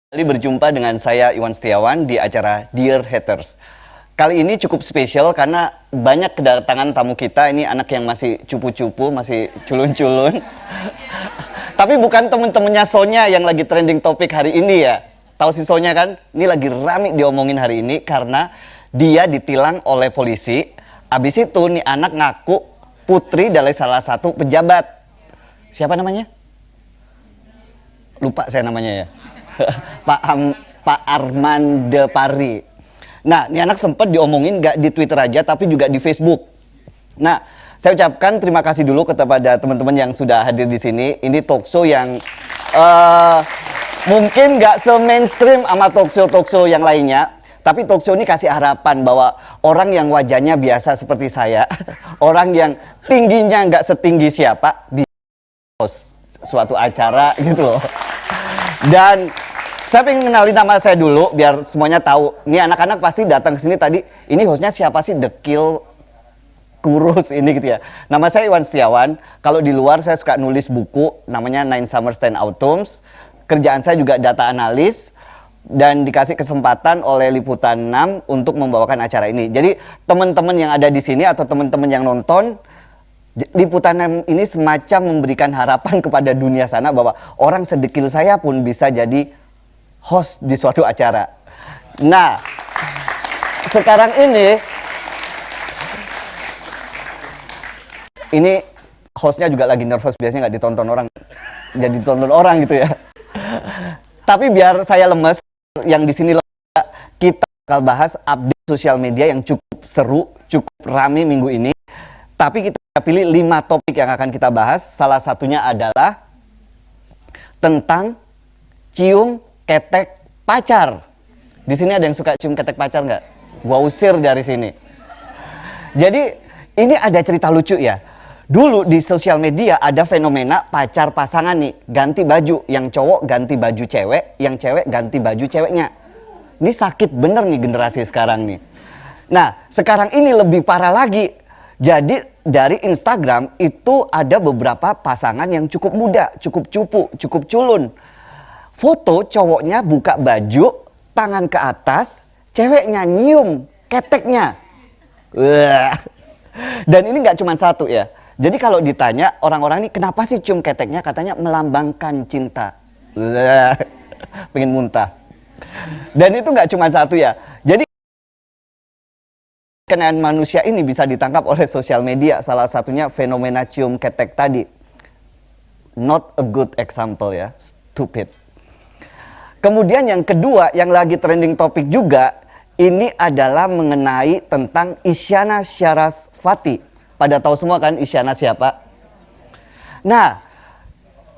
Kali berjumpa dengan saya Iwan Setiawan di acara Dear Haters. Kali ini cukup spesial karena banyak kedatangan tamu kita. Ini anak yang masih cupu-cupu, masih culun-culun. Tapi bukan temen-temennya Sonya yang lagi trending topik hari ini ya. Tahu si Sonya kan? Ini lagi rame diomongin hari ini karena dia ditilang oleh polisi. Abis itu nih anak ngaku putri dari salah satu pejabat. Siapa namanya? Lupa saya namanya ya. Pak Armande Pari. Nah, ini anak sempat diomongin gak di Twitter aja, tapi juga di Facebook. Nah, saya ucapkan terima kasih dulu kepada teman-teman yang sudah hadir di sini. Ini talkshow yang mungkin gak se-mainstream sama talkshow yang lainnya. Tapi talkshow ini kasih harapan bahwa orang yang wajahnya biasa seperti saya, orang yang tingginya gak setinggi siapa, bisa host suatu acara gitu loh. Dan saya pengen kenalin nama saya dulu biar semuanya tahu. Ini anak-anak pasti datang ke sini tadi. Ini hostnya siapa sih? Dekil kurus ini gitu ya. Nama saya Iwan Setiawan. Kalau di luar saya suka nulis buku namanya Nine Summers 10 Autumns. Kerjaan saya juga data analis dan dikasih kesempatan oleh Liputan 6 untuk membawakan acara ini. Jadi teman-teman yang ada di sini atau teman-teman yang nonton, Liputan 6 ini semacam memberikan harapan kepada dunia sana bahwa orang sedekil saya pun bisa jadi host di suatu acara. Nah, sekarang ini hostnya juga lagi nervous, biasanya nggak ditonton orang, jadi ditonton orang gitu ya. Tapi biar saya lemes, yang di sini kita bakal bahas update sosial media yang cukup seru, cukup rame minggu ini. Tapi kita pilih 5 topik yang akan kita bahas. Salah satunya adalah tentang cium ketek pacar. Di sini ada yang suka cium ketek pacar nggak? Gua usir dari sini. Jadi ini ada cerita lucu ya. Dulu di sosial media ada fenomena pacar pasangan nih, ganti baju. Yang cowok ganti baju cewek, yang cewek ganti baju ceweknya. Ini sakit bener nih generasi sekarang nih. Nah, sekarang ini lebih parah lagi. Jadi dari Instagram itu ada beberapa pasangan yang cukup muda, cukup cupu, cukup culun. Foto cowoknya buka baju, tangan ke atas, ceweknya nyium keteknya. Dan ini nggak cuma satu ya. Jadi kalau ditanya orang-orang ini kenapa sih cium keteknya, katanya melambangkan cinta. Pengen muntah. Dan itu nggak cuma satu ya. Jadi kenaan manusia ini bisa ditangkap oleh sosial media. Salah satunya fenomena cium ketek tadi. Not a good example ya, stupid. Kemudian yang kedua yang lagi trending topik juga, ini adalah mengenai tentang Isyana Sarasvati. Pada tahu semua kan Isyana siapa? Nah,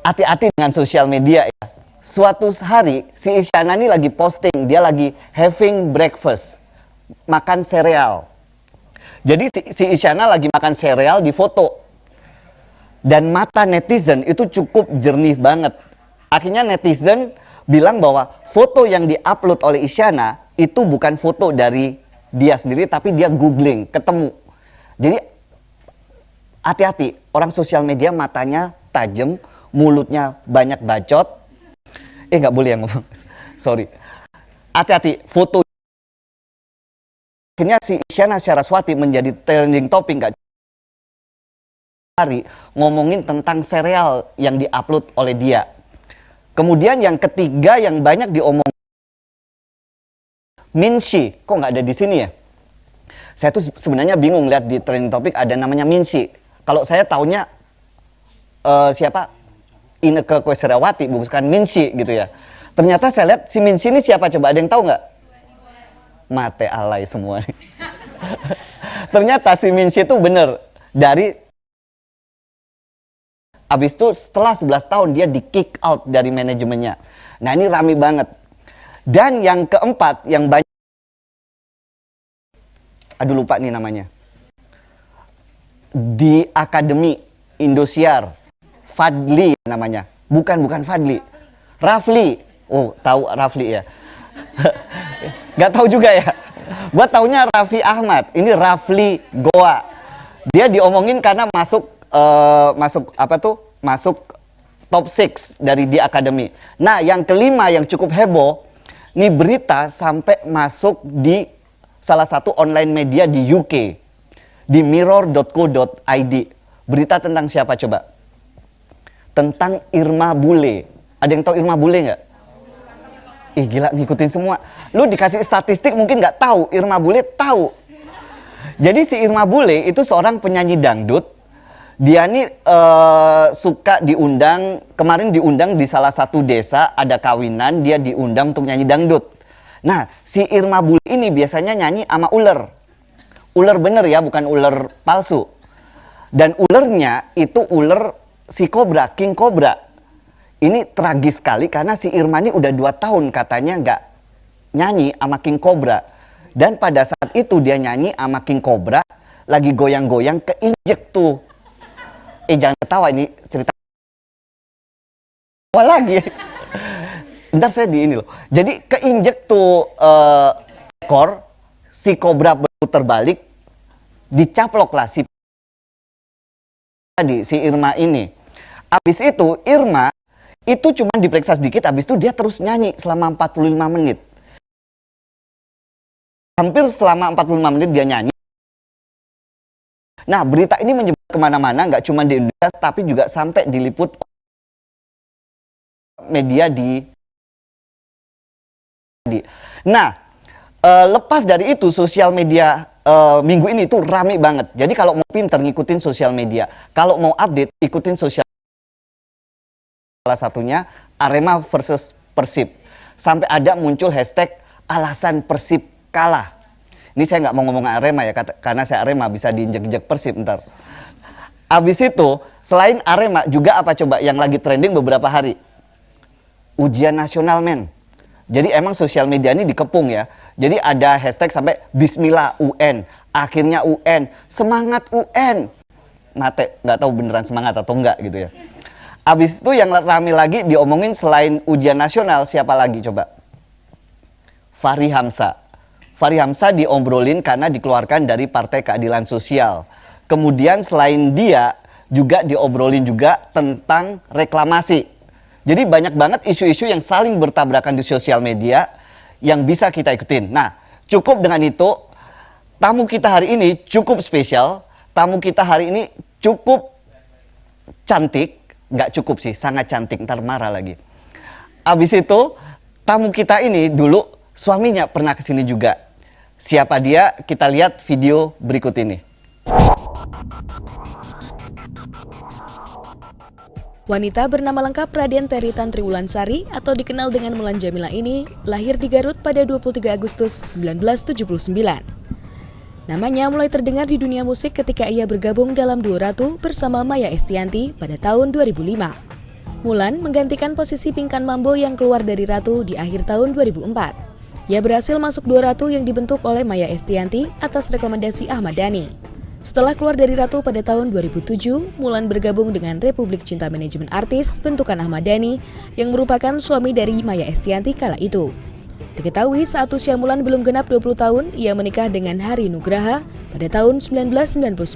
hati-hati dengan sosial media ya. Suatu hari si Isyana ini lagi posting, dia lagi having breakfast, makan sereal. Jadi si Isyana lagi makan sereal di foto. Dan mata netizen itu cukup jernih banget. Akhirnya netizen bilang bahwa foto yang diupload oleh Isyana itu bukan foto dari dia sendiri, tapi dia googling, ketemu. Jadi hati-hati, orang sosial media matanya tajam, mulutnya banyak bacot. Nggak boleh yang ngomong, sorry. Hati-hati, foto. Akhirnya si Isyana Sarasvati menjadi trending topik, nggak hari ngomongin tentang serial yang diupload oleh dia. Kemudian yang ketiga yang banyak diomong, Minshi, kok nggak ada di sini ya? Saya tuh sebenarnya bingung lihat di trending topik ada namanya Minshi. Kalau saya taunya siapa? Inneke Koesherawati, bukan Minshi gitu ya. Ternyata saya lihat si Minshi ini siapa coba? Ada yang tahu nggak? Mate alay semua nih. Ternyata si Minshi itu bener dari abis itu setelah 11 tahun dia di kick out dari manajemennya. Nah ini rame banget. Dan yang keempat yang banyak, aduh lupa nih namanya, di Akademi Indosiar, Fadli namanya. Bukan Fadli, Rafli. Oh tahu Rafli ya. Gak tahu juga ya. Gua taunya Raffi Ahmad. Ini Rafli Goa. Dia diomongin karena masuk top 6 dari The Academy. Nah, yang kelima yang cukup heboh, nih berita sampai masuk di salah satu online media di UK, di mirror.co.id. Berita tentang siapa coba? Tentang Irma Bule. Ada yang tahu Irma Bule nggak? Ih gila, ngikutin semua. Lu dikasih statistik mungkin nggak tahu, Irma Bule tahu. Jadi si Irma Bule itu seorang penyanyi dangdut. Dia nih suka diundang, kemarin diundang di salah satu desa, ada kawinan, dia diundang untuk nyanyi dangdut. Nah, si Irma Bule ini biasanya nyanyi sama ular. Ular bener ya, bukan ular palsu. Dan ularnya itu ular si kobra, king kobra. Ini tragis sekali karena si Irma ini udah 2 tahun katanya nggak nyanyi sama king kobra. Dan pada saat itu dia nyanyi sama king kobra, lagi goyang-goyang keinjek tuh. Jangan ketawa, ini cerita lagi. Ntar saya di ini loh. Jadi keinjek tuh ekor, si kobra berputar balik, dicaplok lah si Irma ini. Habis itu Irma itu cuma diperiksa sedikit, habis itu dia terus nyanyi selama 45 menit. Hampir selama 45 menit dia nyanyi. Nah, berita ini menyebar kemana-mana, nggak cuma di Indonesia, tapi juga sampai diliput media di. Nah, lepas dari itu, sosial media minggu ini tuh rame banget. Jadi kalau mau pinter ngikutin sosial media, kalau mau update ikutin sosial. Salah satunya Arema versus Persib. Sampai ada muncul hashtag alasan Persib kalah. Ini saya nggak mau ngomong Arema ya, karena saya Arema bisa diinjek-injek Persib ntar. Abis itu, selain Arema juga apa coba yang lagi trending beberapa hari? Ujian nasional men. Jadi emang sosial media ini dikepung ya. Jadi ada hashtag sampai Bismillah UN, akhirnya UN, semangat UN. Mate, nggak tahu beneran semangat atau enggak gitu ya. Abis itu yang rame lagi diomongin selain ujian nasional, siapa lagi coba? Fahri Hamzah. Fahri Hamzah diobrolin karena dikeluarkan dari Partai Keadilan Sosial. Kemudian selain dia juga diobrolin juga tentang reklamasi. Jadi banyak banget isu-isu yang saling bertabrakan di sosial media yang bisa kita ikutin. Nah, cukup dengan itu. Tamu kita hari ini cukup spesial. Tamu kita hari ini cukup cantik. Nggak cukup sih, sangat cantik. Ntar marah lagi. Abis itu, tamu kita ini dulu suaminya pernah kesini juga. Siapa dia? Kita lihat video berikut ini. Wanita bernama lengkap Raden Teritan Triwulansari atau dikenal dengan Mulan Jameela ini lahir di Garut pada 23 Agustus 1979. Namanya mulai terdengar di dunia musik ketika ia bergabung dalam duo Ratu bersama Maya Estianty pada tahun 2005. Mulan menggantikan posisi Pinkan Mambo yang keluar dari Ratu di akhir tahun 2004. Ia berhasil masuk duo Ratu yang dibentuk oleh Maya Estianty atas rekomendasi Ahmad Dhani. Setelah keluar dari Ratu pada tahun 2007, Mulan bergabung dengan Republik Cinta Manajemen Artis bentukan Ahmad Dhani yang merupakan suami dari Maya Estianty kala itu. Diketahui saat usia Mulan belum genap 20 tahun, ia menikah dengan Hari Nugraha pada tahun 1999.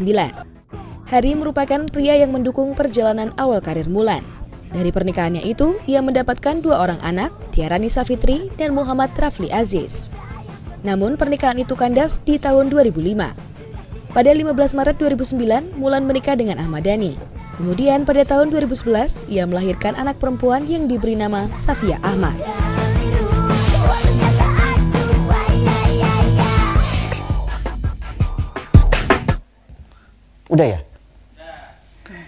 Hari merupakan pria yang mendukung perjalanan awal karir Mulan. Dari pernikahannya itu, ia mendapatkan 2 orang anak, Tiara Nisa Fitri dan Muhammad Rafli Aziz. Namun pernikahan itu kandas di tahun 2005. Pada 15 Maret 2009, Mulan menikah dengan Ahmad Dhani. Kemudian pada tahun 2011, ia melahirkan anak perempuan yang diberi nama Safia Ahmad. Udah ya?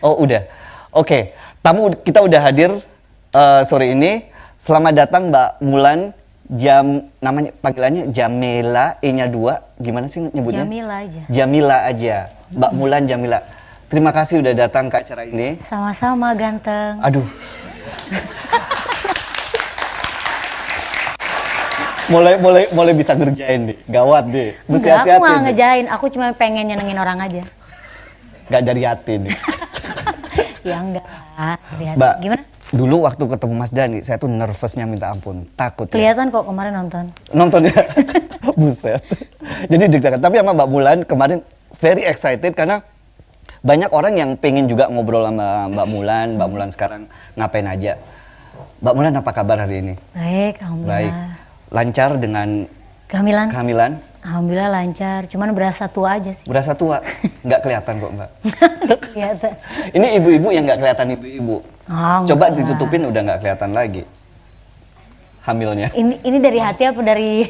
Oh udah. Oke. Tamu kita udah hadir sore ini. Selamat datang Mbak Mulan. Namanya panggilannya Jameela, E-nya 2. Gimana sih nyebutnya? Jameela aja. Jameela aja. Mbak Mulan Jameela. Terima kasih udah datang ke acara ini. Sama-sama ganteng. Aduh. mulai bisa ngerjain nih. Gawat deh. Mesti Enggak, hati-hati. aku nggak ngejain. Aku cuma pengen nyenengin orang aja. Gak dari hati nih. Ya enggak. Mbak, gimana? dulu waktu ketemu Mas Dhani, saya tuh nervousnya minta ampun, takut. Kelihatan kok kemarin nonton. Nonton ya, buset. Jadi deg-degan. Tapi sama Mbak Mulan kemarin very excited karena Banyak orang yang pengen juga ngobrol sama Mbak Mulan. Mbak Mulan sekarang ngapain aja? Mbak Mulan apa kabar hari ini? Baik, alhamdulillah. Baik. Lancar dengan Kehamilan? kehamilan? Alhamdulillah lancar, cuman berasa tua aja sih. Berasa tua? Nggak kelihatan kok Mbak. Iya, tuh. Ini ibu-ibu yang nggak kelihatan ibu-ibu. Oh, Coba enggak lah. ditutupin udah nggak kelihatan lagi hamilnya. Ini dari hati apa dari...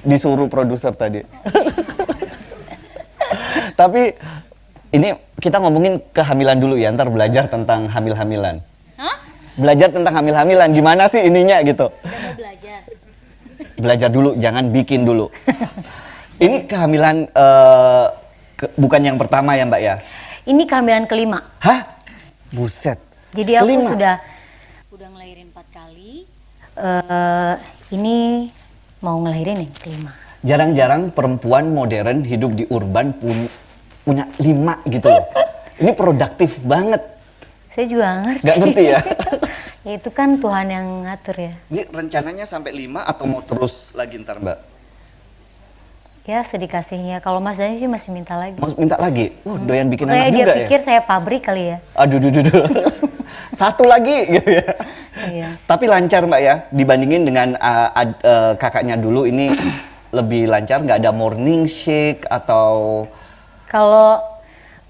Disuruh produser tadi. Tapi ini kita ngomongin kehamilan dulu ya, ntar belajar tentang hamil-hamilan. Hah? Belajar tentang hamil-hamilan, gimana sih ininya gitu. Udah mau belajar? Belajar dulu, jangan bikin dulu. Ini kehamilan bukan yang pertama ya Mbak ya? Ini kehamilan kelima. Hah? Buset. Jadi aku Kelima? udah ngelahirin 4 kali. Ini mau ngelahirin yang kelima. Jarang-jarang perempuan modern hidup di urban punya 5 gitu loh. Ini produktif banget. Saya juga ngerti. Nggak ngerti ya? Ya itu kan Tuhan yang ngatur ya. Ini rencananya sampai 5 atau mau terus lagi ntar Mbak? Ya sedikasihnya. Kalau Mas Dani sih masih minta lagi. Mau minta lagi? Doyan bikin Kayak anak dia juga ya? pikir saya pabrik kali ya. Aduh, satu lagi gitu ya. Iya. Tapi lancar Mbak ya, dibandingin dengan kakaknya dulu ini lebih lancar, nggak ada morning shake atau...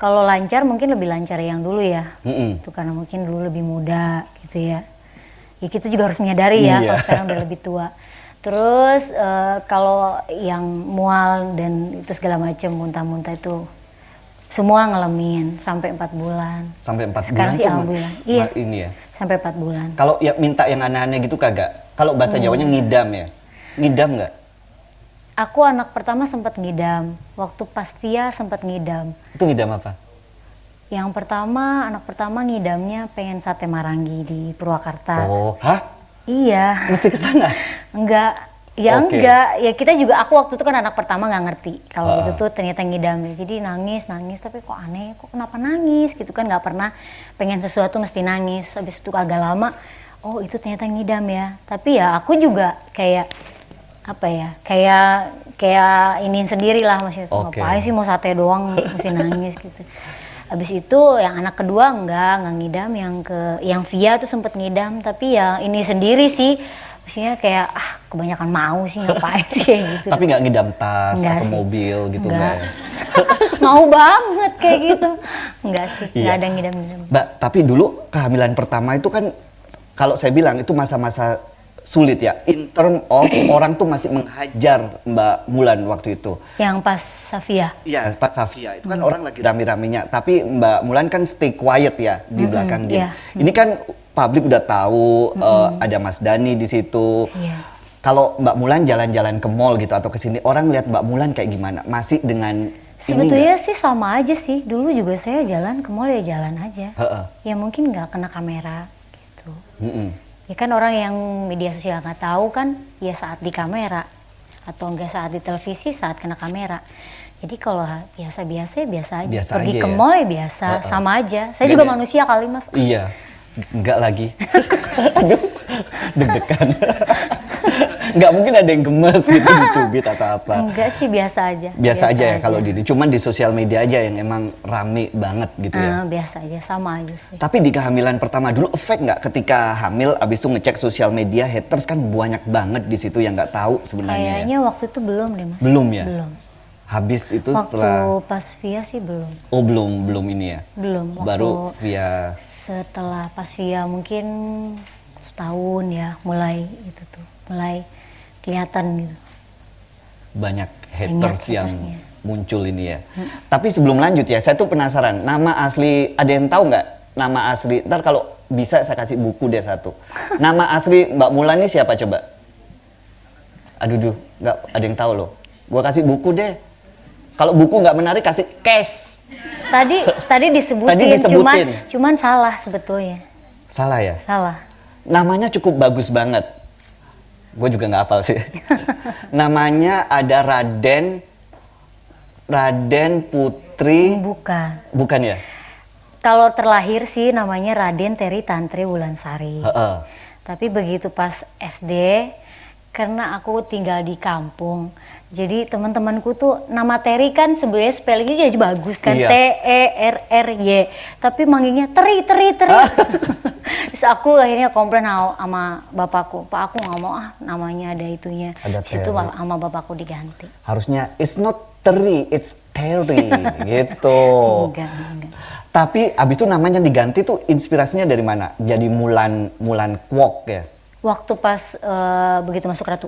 Kalau lancar mungkin lebih lancar yang dulu ya. Mm-mm. Itu karena mungkin dulu lebih muda gitu ya. Ya kita juga harus menyadari ya Iya. kalau sekarang udah lebih tua. Terus kalau yang mual dan itu segala macam muntah-muntah itu semua ngalamin sampai 4 bulan. Sampai 4 Sekarang bulan sih tuh alhamdulillah. Iya. ini ya. Sampai 4 bulan. Kalau ya minta yang aneh-aneh gitu kagak? Kalau bahasa Jawanya ngidam ya? Ngidam nggak? Aku anak pertama sempat ngidam. Waktu pas Via sempat ngidam. Itu ngidam apa? Yang pertama, anak pertama ngidamnya pengen sate Marangi di Purwakarta. Oh, hah? Iya. Mesti ke sana? Enggak. Ya Oke. enggak. Ya kita juga, aku waktu itu kan anak pertama nggak ngerti. Kalau Ah. itu tuh ternyata ngidam. Jadi nangis. Tapi kok aneh, kok kenapa nangis? Gitu kan nggak pernah pengen sesuatu mesti nangis. Habis itu agak lama, oh itu ternyata ngidam ya. Tapi ya aku juga kayak, apa ya, kayak iniin sendiri lah. Maksudnya Oke. ngapain sih mau sate doang mesti nangis gitu. Habis itu yang anak kedua enggak ngidam, yang Via tuh sempet ngidam, tapi ya ini sendiri sih, maksudnya kayak kebanyakan mau sih ngapain sih kayak gitu. Tapi nggak ngidam tas Enggak atau sih. mobil gitu Enggak. nggak ya? Mau banget kayak gitu. Enggak sih, Iya. enggak ada ngidam-ngidam. Mbak, tapi dulu kehamilan pertama itu kan kalau saya bilang itu masa-masa sulit ya. In term of orang tuh masih menghajar Mbak Mulan waktu itu. Yang pas Safia. Iya, Pak Safia itu kan orang lagi rame-ramenya, tapi Mbak Mulan kan stay quiet ya di belakang dia. iya. Ini kan publik udah tahu ada Mas Dani di situ. Iya. Kalau Mbak Mulan jalan-jalan ke mall gitu atau ke sini, orang lihat Mbak Mulan kayak gimana? Masih dengan ini Sebetulnya sih sama aja sih. Dulu juga saya jalan ke mall ya jalan aja. Heeh. Ya mungkin nggak kena kamera gitu. Mm-mm. Ya kan orang yang media sosial nggak tahu kan ya saat di kamera atau enggak saat di televisi saat kena kamera. Jadi kalau biasa-biasa ya biasa aja. Biasa Pergi aja ke ya? mall ya biasa, sama aja. Saya Nggak juga ada- manusia kali Mas. Iya, enggak lagi. Aduh, deg-degan. Enggak mungkin ada yang gemes gitu dicubit atau apa. Enggak sih biasa aja. Biasa aja ya kalau di cuman di sosial media aja yang emang rame banget gitu ya. Biasa aja, sama aja sih. Tapi di kehamilan pertama dulu efek nggak ketika hamil abis itu ngecek sosial media haters kan banyak banget di situ yang nggak tahu sebenarnya ya. Kayaknya waktu itu belum deh Mas. Belum ya? Belum. Habis itu Waktu setelah pas Via sih belum. oh belum ini ya. Belum. Waktu Baru via setelah pas Via mungkin setahun ya mulai itu tuh. Mulai kelihatan gitu. banyak Banyak haters yang hatersnya. muncul ini ya. Tapi sebelum lanjut ya, saya tuh penasaran. Nama asli ada yang tahu nggak? Nama asli. Ntar kalau bisa saya kasih buku deh satu. Nama asli Mbak Mulan ini siapa coba? Aduh, nggak ada yang tahu loh. Gua kasih buku deh. Kalau buku nggak menarik kasih cash. Tadi disebutin, Tadi disebutin. cuman salah sebetulnya. Salah ya? Salah. Namanya cukup bagus banget. Gue juga nggak hafal sih. Namanya ada Raden Putri. Bukan ya? Kalau terlahir sih namanya Raden Teri Tantri Wulansari. Heeh. Tapi begitu pas SD, karena aku tinggal di kampung, Jadi teman-temanku tuh nama Terry kan sebenarnya spellingnya jadi bagus kan, Iya. Terry, tapi manggilnya Teri. Terus aku akhirnya komplain sama bapakku, Pak aku nggak mau namanya ada itunya. Ada Di situ Terry. sama bapakku diganti. Harusnya it's not Teri, it's Terry gitu. Enggak. Tapi abis itu namanya diganti tuh inspirasinya dari mana? Jadi Mulan Kwok ya? Waktu pas begitu masuk Ratu,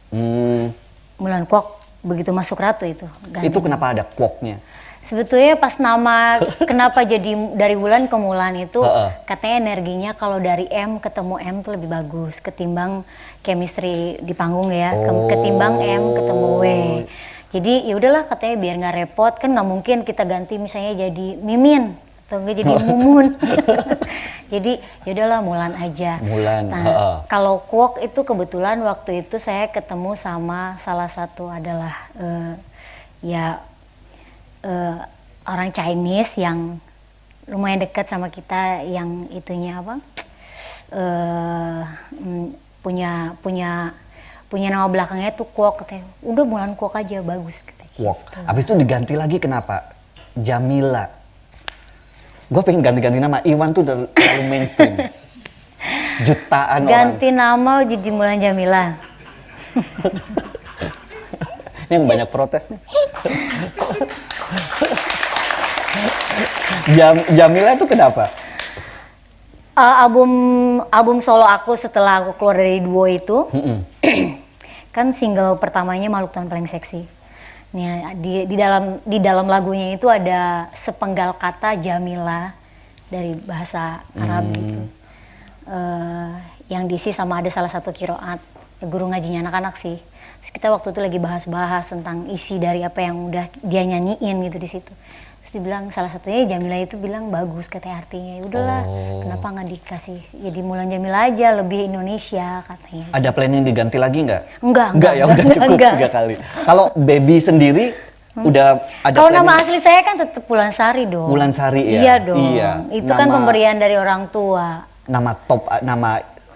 Hmm, Mulan Kwok begitu masuk Ratu itu. ganti. itu kenapa ada Kwoknya? Sebetulnya pas nama kenapa jadi dari Wulan ke Mulan itu Heeh. katanya energinya kalau dari M ketemu M tuh lebih bagus ketimbang chemistry di panggung ya, Oh. ketimbang M ketemu W. Jadi ya udahlah katanya biar nggak repot kan nggak mungkin kita ganti misalnya jadi Mimin atau enggak jadi Mumun. Jadi ya udahlah Mulan aja. Mulan, Nah, heeh. kalau Kwok itu kebetulan waktu itu saya ketemu sama salah satu adalah orang Chinese yang lumayan dekat sama kita yang itunya apa punya nama belakangnya tuh Kwok katanya. Udah Mulan Kwok aja bagus katanya. Kwok. Abis itu diganti lagi kenapa? Jamila. Gue pengen ganti-ganti nama. Iwan tuh terlalu mainstream. Jutaan Ganti orang. nama jadi Mulan Jamila. Ini yang banyak protes nih. Jamila itu kenapa? Album solo aku setelah aku keluar dari duo itu kan single pertamanya Makhluk Tuhan Paling Seksi. Nih, di dalam lagunya itu ada sepenggal kata Jamila dari bahasa Arab gitu. Yang diisi sama ada salah satu kiroat guru ngajinya anak-anak sih. Terus kita waktu itu lagi bahas-bahas tentang isi dari apa yang udah dia nyanyiin gitu di situ. Terus dibilang salah satunya Jamila itu bilang bagus katanya artinya. Ya udahlah, kenapa nggak dikasih jadi Mulan Jamila aja lebih Indonesia katanya. Ada planning diganti lagi nggak? Enggak, Ya udah cukup enggak. 3 kali. Kalau Baby sendiri udah ada Kalau planning? nama asli saya kan tetap Wulansari dong. Wulansari ya? Iya dong. Iya. Itu kan Nama- pemberian dari orang tua. Nama top,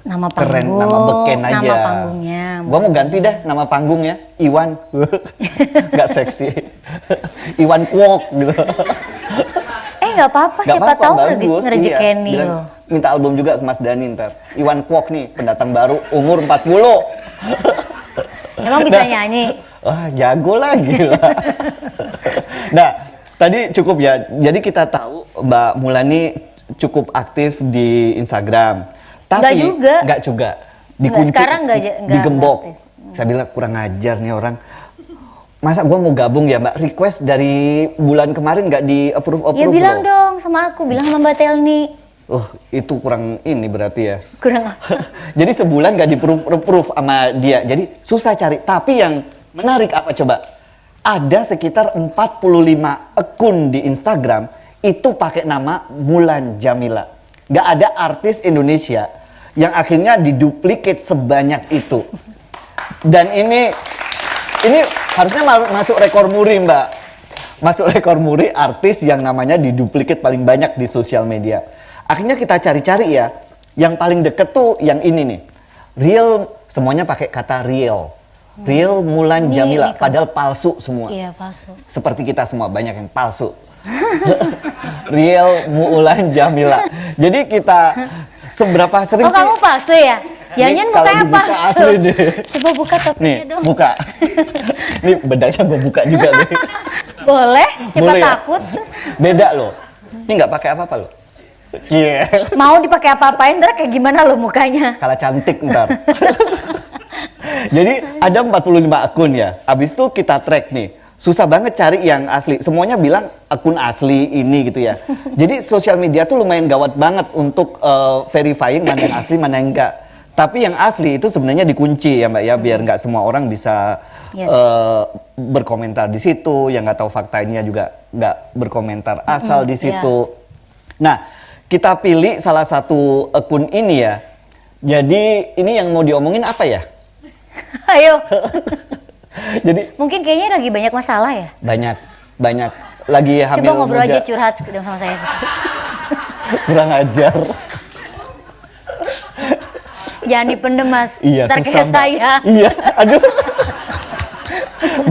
Nama keren, panggung, nama beken aja. nama panggungnya. Gua mau ganti deh nama panggungnya, Iwan. Nggak seksi. Iwan Kwok gitu. Nggak apa-apa, Nggak siapa apa-apa, tahu bagus, ngerejekeni iya. Bilang, loh. minta album juga ke Mas Dani ntar. Iwan Kwok nih, pendatang baru, umur 40. Emang bisa nyanyi? Wah, jago lah gila. Nah, tadi cukup ya. Jadi kita tahu Mbak Mulani cukup aktif di Instagram. Tapi Nggak juga. Dikunci, sekarang nggak digembok. aktif. Saya bilang kurang ajar nih orang. Masa gua mau gabung ya Mbak? Request dari bulan kemarin nggak di approve Ya bilang loh. dong sama aku, bilang sama Mbak Telni. Itu kurang ini berarti ya. Kurang apa? Jadi sebulan nggak di-approve sama dia. Jadi susah cari. Tapi yang menarik apa coba? Ada sekitar 45 akun di Instagram itu pakai nama Mulan Jamila. Nggak ada artis Indonesia yang akhirnya diduplikat sebanyak itu. Dan ini harusnya masuk rekor muri Mbak. Masuk rekor muri artis yang namanya diduplikat paling banyak di sosial media. Akhirnya kita cari-cari ya, yang paling deket tuh yang ini nih. Real, semuanya pakai kata real. Real Mulan Jamila, padahal palsu semua. Iya, palsu. Seperti kita semua, banyak yang palsu. Real Mulan Jamila. Jadi kita seberapa sering Oh, kamu palsu ya? Yanyan kalau mukanya dibuka palsu. asli deh. Coba buka Nih, topinya dong. buka. Nih bedaknya gue buka juga nih. Boleh? Siapa Boleh ya? takut? Beda loh. Ini nggak pakai apa-apa loh. Iya. Mau dipakai apa-apain, ntar kayak gimana lo mukanya? Kalah cantik ntar. Jadi ada 45 akun ya. Abis itu kita track nih. Susah banget cari yang asli. Semuanya bilang akun asli ini gitu ya. Jadi sosial media tuh lumayan gawat banget untuk verifying mana yang asli, mana yang enggak. Tapi yang asli itu sebenarnya dikunci ya Mbak ya, biar nggak semua orang bisa Yes. berkomentar di situ. Yang nggak tahu faktanya juga nggak berkomentar asal di situ. Nah, kita pilih salah satu akun ini ya. Jadi ini yang mau diomongin apa ya? Ayo. Jadi Mungkin kayaknya lagi banyak masalah ya? banyak lagi hamil Coba ngobrol muda. aja, curhat dong sama saya. Kurang ajar. Jangan dipendem, Mas. Iya, Ntar susah kayak Mbak. saya. Iya, aduh.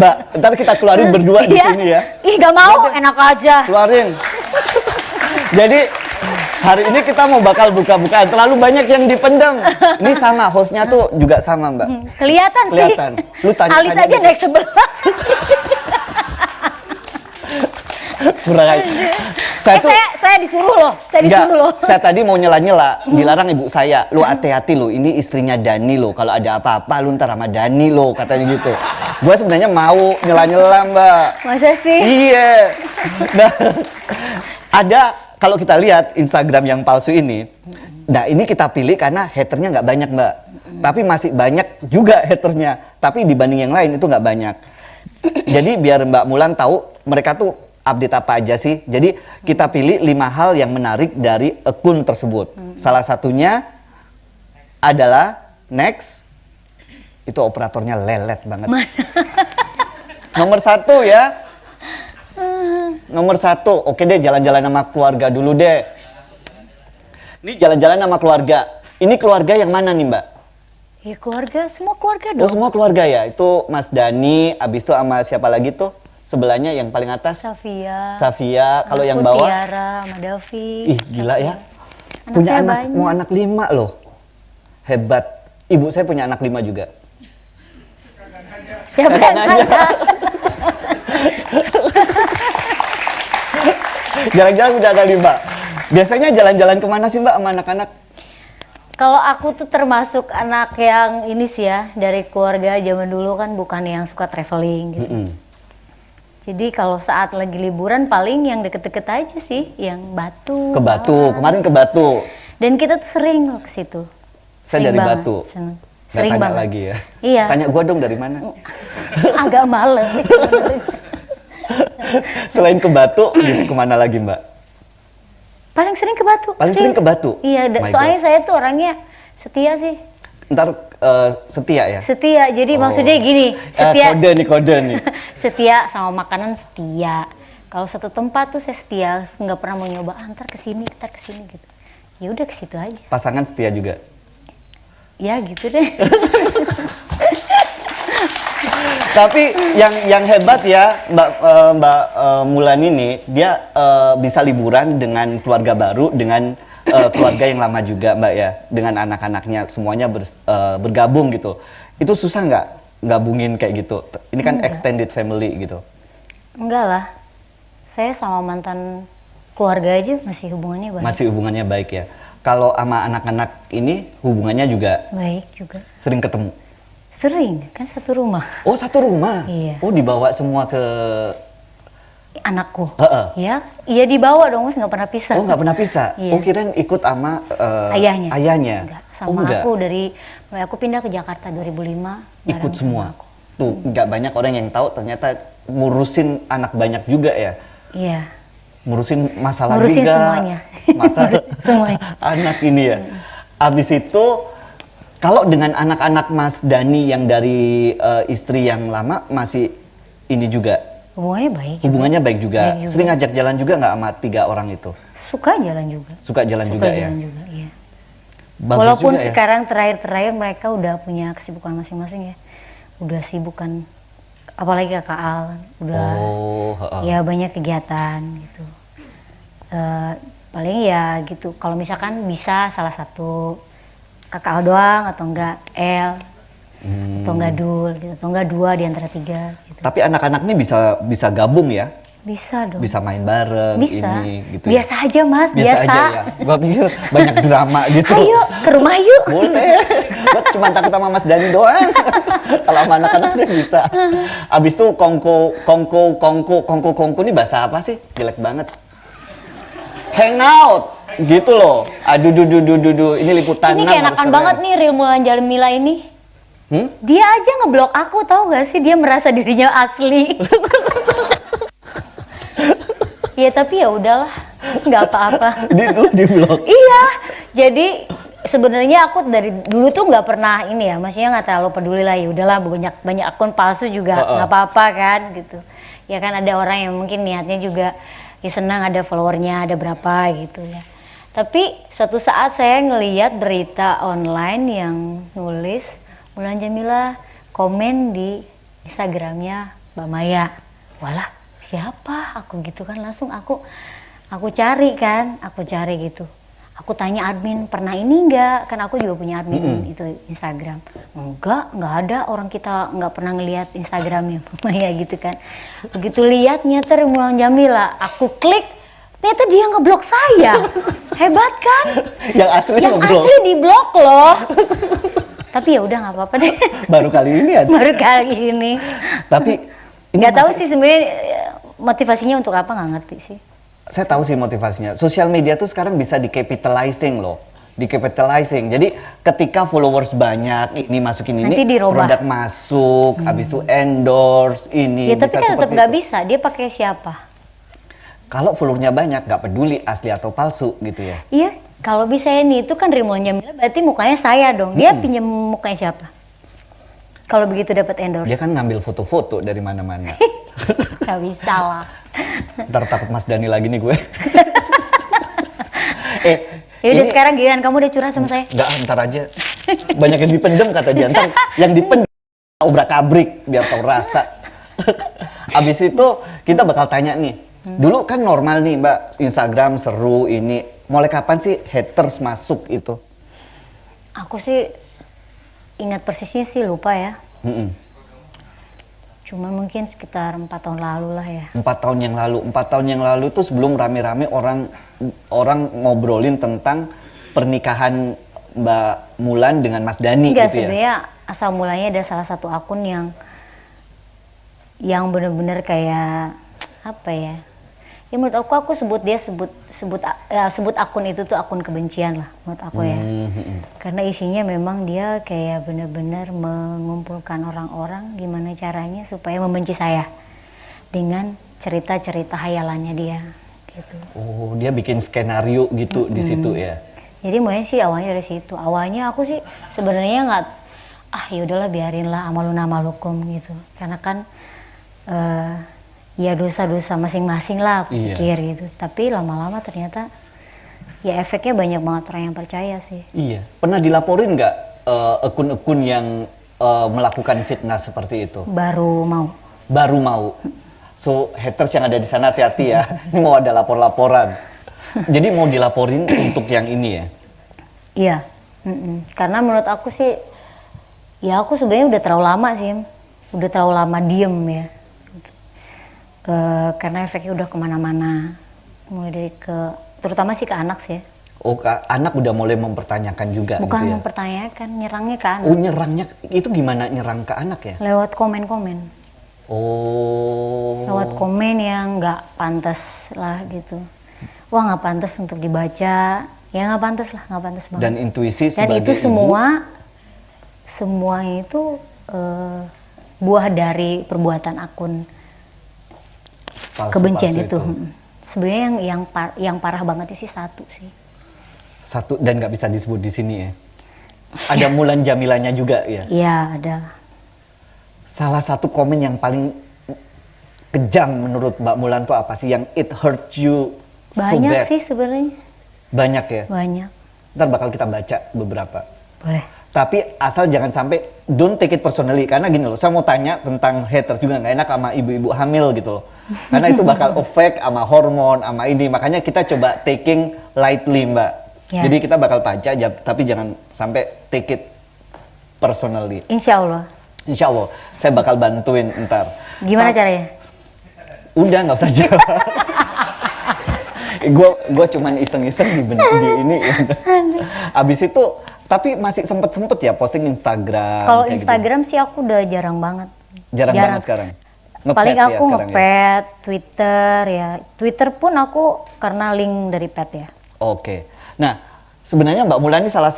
Mbak, ntar kita keluarin berdua di Iya. sini ya. Ih gak mau, enak aja. Keluarin. Jadi hari ini kita mau bakal buka-bukaan. Terlalu banyak yang dipendam. Ini sama, hostnya tuh juga sama Mbak. Kelihatan sih. Kelihatan. Lu tanya Alis aja naik sebelah. Kurang aja. Saya disuruh loh. Saya Enggak, disuruh loh. saya tadi mau nyela-nyela, dilarang ibu saya. Lu hati-hati lo, ini istrinya Dani lo. Kalau ada apa-apa lu ntar sama Dani lo, katanya gitu. Gue sebenarnya mau nyela-nyela Mbak. Masa sih? Iya. Nah, ada kalau kita lihat Instagram yang palsu ini, nah ini kita pilih karena haternya nggak banyak Mbak. Tapi masih banyak juga haternya. Tapi dibanding yang lain itu nggak banyak. Jadi biar Mbak Mulan tahu mereka tuh update apa aja sih. Jadi kita pilih 5 hal yang menarik dari akun tersebut. Salah satunya adalah next. Itu operatornya lelet banget. Nomor 1 ya. Nomor 1, oke deh jalan-jalan sama keluarga dulu deh. Ini jalan-jalan sama keluarga. Ini keluarga yang mana nih Mbak? Ya keluarga, semua keluarga Oh dong. semua keluarga ya? Itu Mas Dani, abis itu sama siapa lagi tuh? Sebelahnya yang paling atas? Safia. Safia, kalau yang Aku, bawah? Tiara, sama Davi. Ih gila ya. Anak Punya saya anak, banyak. mau anak 5 loh. Hebat. Ibu saya punya anak 5 juga. Siapa yang nanya? nanya? Jalan-jalan udah ada 5. Biasanya jalan-jalan kemana sih Mbak sama anak-anak? Kalau aku tuh termasuk anak yang ini sih ya, dari keluarga zaman dulu kan bukan yang suka traveling gitu. Jadi kalau saat lagi liburan paling yang deket-deket aja sih, yang Batu. Ke Batu, Malas. kemarin ke Batu. Dan kita tuh sering loh ke situ. Saya Sering dari banget, Batu. seneng. Nggak Sering tanya banget. lagi ya. Iya. Tanya gua dong dari mana? Agak males sih. Selain ke Batu, kemana lagi Mbak? Paling sering ke Batu. Paling sering ke Batu? Iya, My soalnya God. saya tuh orangnya setia sih. Ntar setia ya? Setia, jadi Oh. maksudnya gini, setia. Kode nih. Setia sama makanan setia. Kalau satu tempat tuh saya setia, nggak pernah mau nyoba ntar kesini gitu. Ya udah ke situ aja. Pasangan setia juga. Ya gitu deh. Tapi yang hebat ya Mbak Mulan ini, dia bisa liburan dengan keluarga baru, dengan keluarga yang lama juga Mbak ya, dengan anak-anaknya semuanya bergabung gitu. Itu susah nggak gabungin kayak gitu? Ini kan extended family gitu. Enggak lah. Saya sama mantan keluarga aja masih hubungannya baik. Masih hubungannya baik ya. Kalau sama anak-anak ini hubungannya juga Baik juga. sering ketemu. Sering, kan satu rumah. Oh satu rumah? Iya. Oh dibawa semua ke... Anakku. Heeh. Ya, iya dibawa dong, Mas, nggak pernah pisah. Oh nggak pernah pisah? Iya. Oh kirain ikut sama Ayahnya. ayahnya? Enggak, Oh, sama enggak. aku mulai aku pindah ke Jakarta 2005. Ikut bareng semua? sama aku. Tuh nggak banyak orang yang tahu ternyata ngurusin anak banyak juga ya? Iya. Ngurusin masalah Ngurusin juga. semuanya. Masalah Ngurusin semuanya. anak ini ya. Abis itu kalau dengan anak-anak Mas Dani yang dari istri yang lama masih ini juga Hubungannya baik. hubungannya baik juga. Baik juga. Sering ngajak jalan juga nggak sama 3 orang itu? Suka jalan juga. Suka jalan Suka juga ya. jalan juga, iya. Bagus Walaupun juga ya. sekarang terakhir-terakhir mereka udah punya kesibukan masing-masing ya. Udah sibuk kan, apalagi kakak Al, udah Oh, heeh. ya banyak kegiatan gitu. Paling ya gitu, kalau misalkan bisa salah satu kakak Al doang atau enggak El atau enggak Dul gitu, atau enggak 2 di antara 3 gitu. Tapi anak-anak ini bisa gabung ya? Bisa dong. Bisa main bareng Bisa. ini gitu. Biasa aja Mas, biasa. aja ya. Gua pikir banyak drama gitu. Ayo ke rumah yuk. Boleh. Gua cuma takut sama Mas Dani doang. Kalau sama anak-anaknya bisa. Abis itu kongko ini bahasa apa sih? Jelek banget. Hangout gitu loh. Aduh ini liputan Ini 6 kayak harus enakan keren. banget nih Real Mulan Jamila ini. Dia aja ngeblok aku, tahu gak sih, dia merasa dirinya asli. Ya tapi ya udahlah, nggak apa-apa. Di blog. Iya, jadi sebenarnya aku dari dulu tuh nggak pernah ini ya, maksudnya nggak terlalu peduli lah, ya udahlah, banyak akun palsu juga nggak apa-apa kan gitu. Ya kan ada orang yang mungkin niatnya juga ya senang ada followernya ada berapa gitu ya. Tapi suatu saat saya ngelihat berita online yang nulis Mulan Jamila komen di Instagramnya Mbak Maya. Walah, siapa? Aku gitu kan, langsung aku cari kan, aku cari gitu. Aku tanya admin, pernah ini enggak? Kan aku juga punya admin itu Instagram. Enggak ada, orang kita nggak pernah ngelihat Instagramnya Mbak Maya gitu kan. Begitu lihat nyata Mulan Jamila, aku klik, ternyata dia ngeblok saya. Hebat kan? Yang asli Yang ngeblok. asli diblok loh. Tapi ya udah nggak apa-apa deh. Baru kali ini ya. Baru kali ini. Tapi ini Nggak tahu masih- sih sebenarnya motivasinya untuk apa, nggak ngerti sih. Saya tahu sih motivasinya. Sosial media tuh sekarang bisa di-capitalizing loh. Di-capitalizing. Jadi ketika followers banyak, ini masukin Nanti ini, dirubah. produk masuk, habis itu endorse ini. Ya tapi kan tetap seperti nggak itu. bisa. Dia pakai siapa? Kalau followernya banyak, nggak peduli asli atau palsu gitu ya. Iya. Kalau bisa ini itu kan Mulan Jamila, berarti mukanya saya dong. Dia pinjam mukanya siapa? Kalau begitu dapat endorse. Dia kan ngambil foto-foto dari mana-mana. Nggak bisa lah. Ntar takut Mas Dani lagi nih gue. Ya udah ini- sekarang giliran kamu udah curhat sama saya. Nggak, ntar aja. Banyak yang dipendem kata dia. Ntar yang dipendem obrak-abrik biar tahu rasa. Abis itu kita bakal tanya nih. Dulu kan normal nih Mbak, Instagram seru ini. Mulai kapan sih haters masuk itu? Aku sih ingat persisnya sih lupa ya. Mm-mm. Cuma mungkin sekitar 4 tahun lalu lah ya. 4 tahun yang lalu. 4 tahun yang lalu itu sebelum rame-rame orang ngobrolin tentang pernikahan Mbak Mulan dengan Mas Dani Enggak, gitu ya. sebenarnya asal mulanya ada salah satu akun yang bener-bener kayak apa ya? Ya menurut aku sebut akun itu tuh akun kebencian lah menurut aku ya. Karena isinya memang dia kayak bener-bener mengumpulkan orang-orang gimana caranya supaya membenci saya dengan cerita-cerita hayalannya dia gitu. Oh, dia bikin skenario gitu di situ ya. Jadi mulai sih awalnya dari situ. Awalnya aku sih sebenarnya nggak, yaudahlah biarin lah amaluna amalukum gitu. Karena kan ya dosa-dosa masing-masing lah aku Iya. pikir gitu. Tapi lama-lama ternyata ya efeknya banyak banget orang yang percaya sih. Iya. Pernah dilaporin nggak akun-akun yang melakukan fitnah seperti itu? Baru mau. Baru mau. So haters yang ada di sana hati-hati ya. Ini mau ada lapor-laporan. Jadi mau dilaporin untuk yang ini ya? Iya. Karena menurut aku sih, ya aku sebenarnya udah terlalu lama sih, udah terlalu lama diem ya. Karena efeknya udah kemana-mana, mulai dari terutama sih ke anak sih ya. Oh, anak udah mulai mempertanyakan juga Bukan gitu ya? mempertanyakan, nyerangnya ke anak. Oh, nyerangnya itu gimana nyerang ke anak ya? Lewat komen-komen. Oh. Lewat komen yang nggak pantas lah gitu. Wah nggak pantas untuk dibaca, ya nggak pantas lah, nggak pantas banget. Dan intuisi Dan sebagai itu ibu, semua itu buah dari perbuatan akun kebencian palsu-palsu itu. Sebenarnya yang parah banget sih satu sih. Satu dan nggak bisa disebut di sini ya. Ada Mulan Jamilanya juga ya. Iya ada. Salah satu komen yang paling kejam menurut Mbak Mulan tuh apa sih yang it hurt you so Banyak bad? sih sebenarnya. Banyak ya. Banyak. Ntar bakal kita baca beberapa. Boleh. Tapi asal jangan sampai don't take it personally, karena gini loh, saya mau tanya tentang haters juga nggak enak sama ibu-ibu hamil gitu loh, karena itu bakal affect sama hormon sama ini, makanya kita coba taking lightly Mbak. Ya. Jadi kita bakal baca tapi jangan sampai take it personally. Insya Allah. Insya Allah saya bakal bantuin ntar. Gimana caranya? Udah nggak usah jawab. Gue cuman iseng-iseng di ini. Abis itu tapi masih sempet ya posting Instagram. Kalau kayak gitu. Instagram sih aku udah jarang banget. Jarang banget sekarang. Ngepet Paling ya aku sekarang ya? ngepet, Twitter ya. Twitter pun aku karena link dari pet ya. Oke. Nah, sebenarnya Mbak Mulan ini salah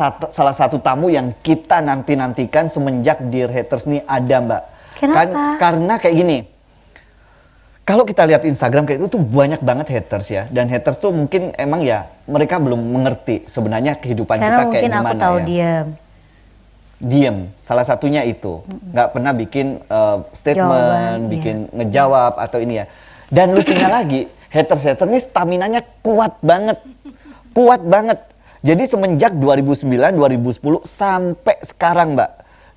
satu tamu yang kita nantikan semenjak Dear Haters nih ada Mbak. Kenapa? Karena kayak gini. Kalau kita lihat Instagram kayak itu tuh banyak banget haters ya. Dan haters tuh mungkin emang ya mereka belum mengerti sebenarnya kehidupan Karena kita kayak mungkin gimana aku tahu ya. diam. Diem, salah satunya itu. Nggak pernah bikin statement, Jawaban, bikin ngejawab atau ini ya. Dan lucunya lagi, haters ini staminanya kuat banget. Kuat banget. Jadi semenjak 2009, 2010 sampai sekarang Mbak.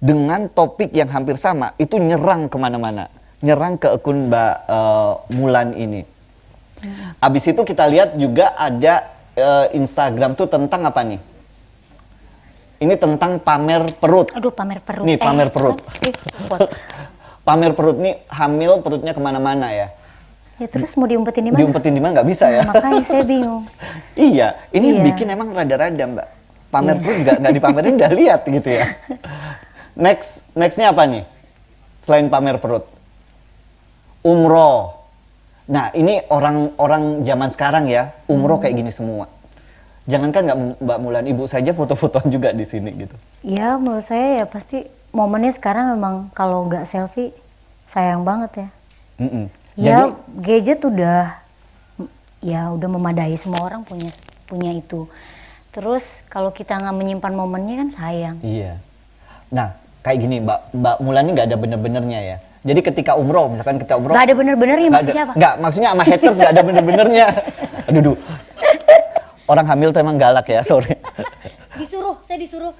Dengan topik yang hampir sama, itu nyerang kemana-mana. nyerang ke akun Mbak Mulan ini. Abis itu kita lihat juga ada Instagram tuh tentang apa nih? Ini tentang pamer perut. Aduh, pamer perut. Nih, pamer perut. Pamer perut nih, hamil perutnya kemana-mana ya. Ya terus mau diumpetin di mana? Diumpetin di mana nggak bisa ya. Makanya saya bingung. Iya, ini Iya. bikin emang rada-rada Mbak. Pamer perut nggak dipamerin, udah lihat gitu ya. Nextnya apa nih? Selain pamer perut, umroh. Nah ini orang zaman sekarang ya, umroh kayak gini semua. Jangankan nggak Mbak Mulan, ibu saja foto-fotoan juga di sini gitu. Ya menurut saya ya pasti momennya sekarang memang kalau nggak selfie sayang banget ya. Ya gadget udah memadai, semua orang punya itu. Terus kalau kita nggak menyimpan momennya kan sayang. Iya. Nah kayak gini Mbak Mulan ini nggak ada bener-benernya ya. Jadi ketika umroh, misalkan kita umroh. Nggak ada bener-benernya maksudnya apa? Nggak, maksudnya sama haters nggak ada bener-benernya. Aduh. Orang hamil tuh emang galak ya, sorry. Saya disuruh.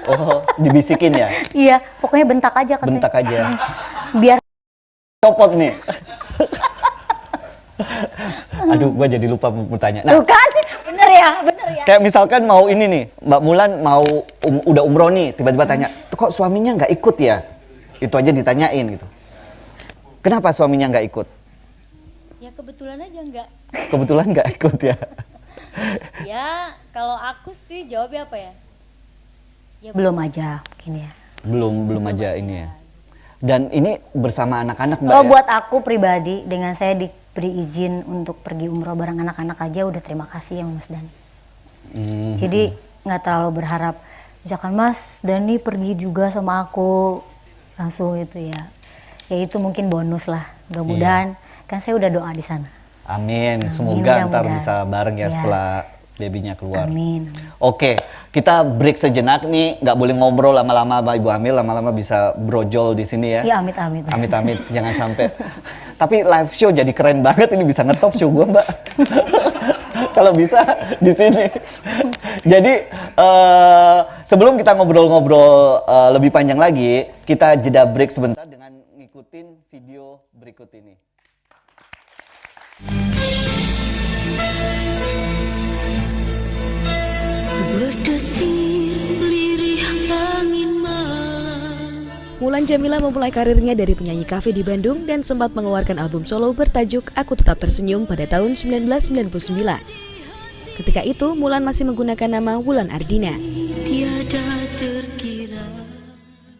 Oh, dibisikin ya? Iya, pokoknya bentak aja katanya. Bentak aja. Biar Copot nih. Aduh, gua jadi lupa mau tanya. Nah, tuh kan, bener ya. kayak misalkan mau ini nih, Mbak Mulan mau udah umroh nih, tiba-tiba tanya, tuh kok suaminya nggak ikut ya? Itu aja ditanyain gitu. Kenapa suaminya nggak ikut? Ya kebetulan aja nggak. Kebetulan nggak ikut ya. Ya kalau aku sih jawabnya apa ya? Ya belum aja mungkin ya. Belum aja ini ya. Dan ini bersama anak-anak Mbak Kalau ya? buat aku pribadi, dengan saya diberi izin untuk pergi umroh bareng anak-anak aja udah terima kasih ya Mas Dani. Jadi nggak terlalu berharap, misalkan Mas Dani pergi juga sama aku langsung itu ya. Ya itu mungkin bonus lah. Mudah-mudahan kan saya udah doa di sana. Amin. Semoga ntar mudah-mudahan. bisa bareng ya Iya. setelah babynya keluar. Amin. Oke, kita break sejenak nih. Nggak boleh ngobrol lama-lama sama ibu hamil, lama-lama bisa brojol di sini ya. Ya amit-amit. Amit-amit, jangan sampai. Tapi live show jadi keren banget, ini bisa ngetop show gue Mbak. Kalau bisa di sini. Jadi sebelum kita ngobrol-ngobrol lebih panjang lagi, kita jeda break sebentar dengan ngikutin video berikut ini. Berdesir lirih angin malam. Mulan Jameela memulai karirnya dari penyanyi kafe di Bandung dan sempat mengeluarkan album solo bertajuk Aku Tetap Tersenyum pada tahun 1999. Ketika itu, Mulan masih menggunakan nama Wulan Ardina. Tiada terkira.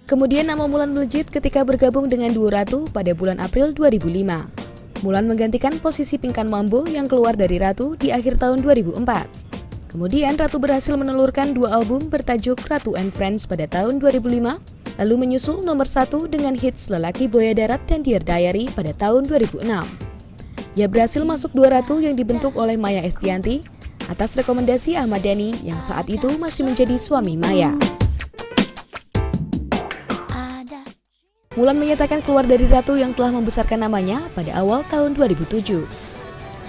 Kemudian nama Mulan melejit ketika bergabung dengan duo Ratu pada bulan April 2005. Mulan menggantikan posisi Pinkan Mambo yang keluar dari Ratu di akhir tahun 2004. Kemudian Ratu berhasil menelurkan dua album bertajuk Ratu and Friends pada tahun 2005, lalu menyusul nomor 1 dengan hits Lelaki Boya Darat dan Dear Diary pada tahun 2006. Ia berhasil masuk dua Ratu yang dibentuk oleh Maya Estianty atas rekomendasi Ahmad Dhani yang saat itu masih menjadi suami Maya. Mulan menyatakan keluar dari Ratu yang telah membesarkan namanya pada awal tahun 2007.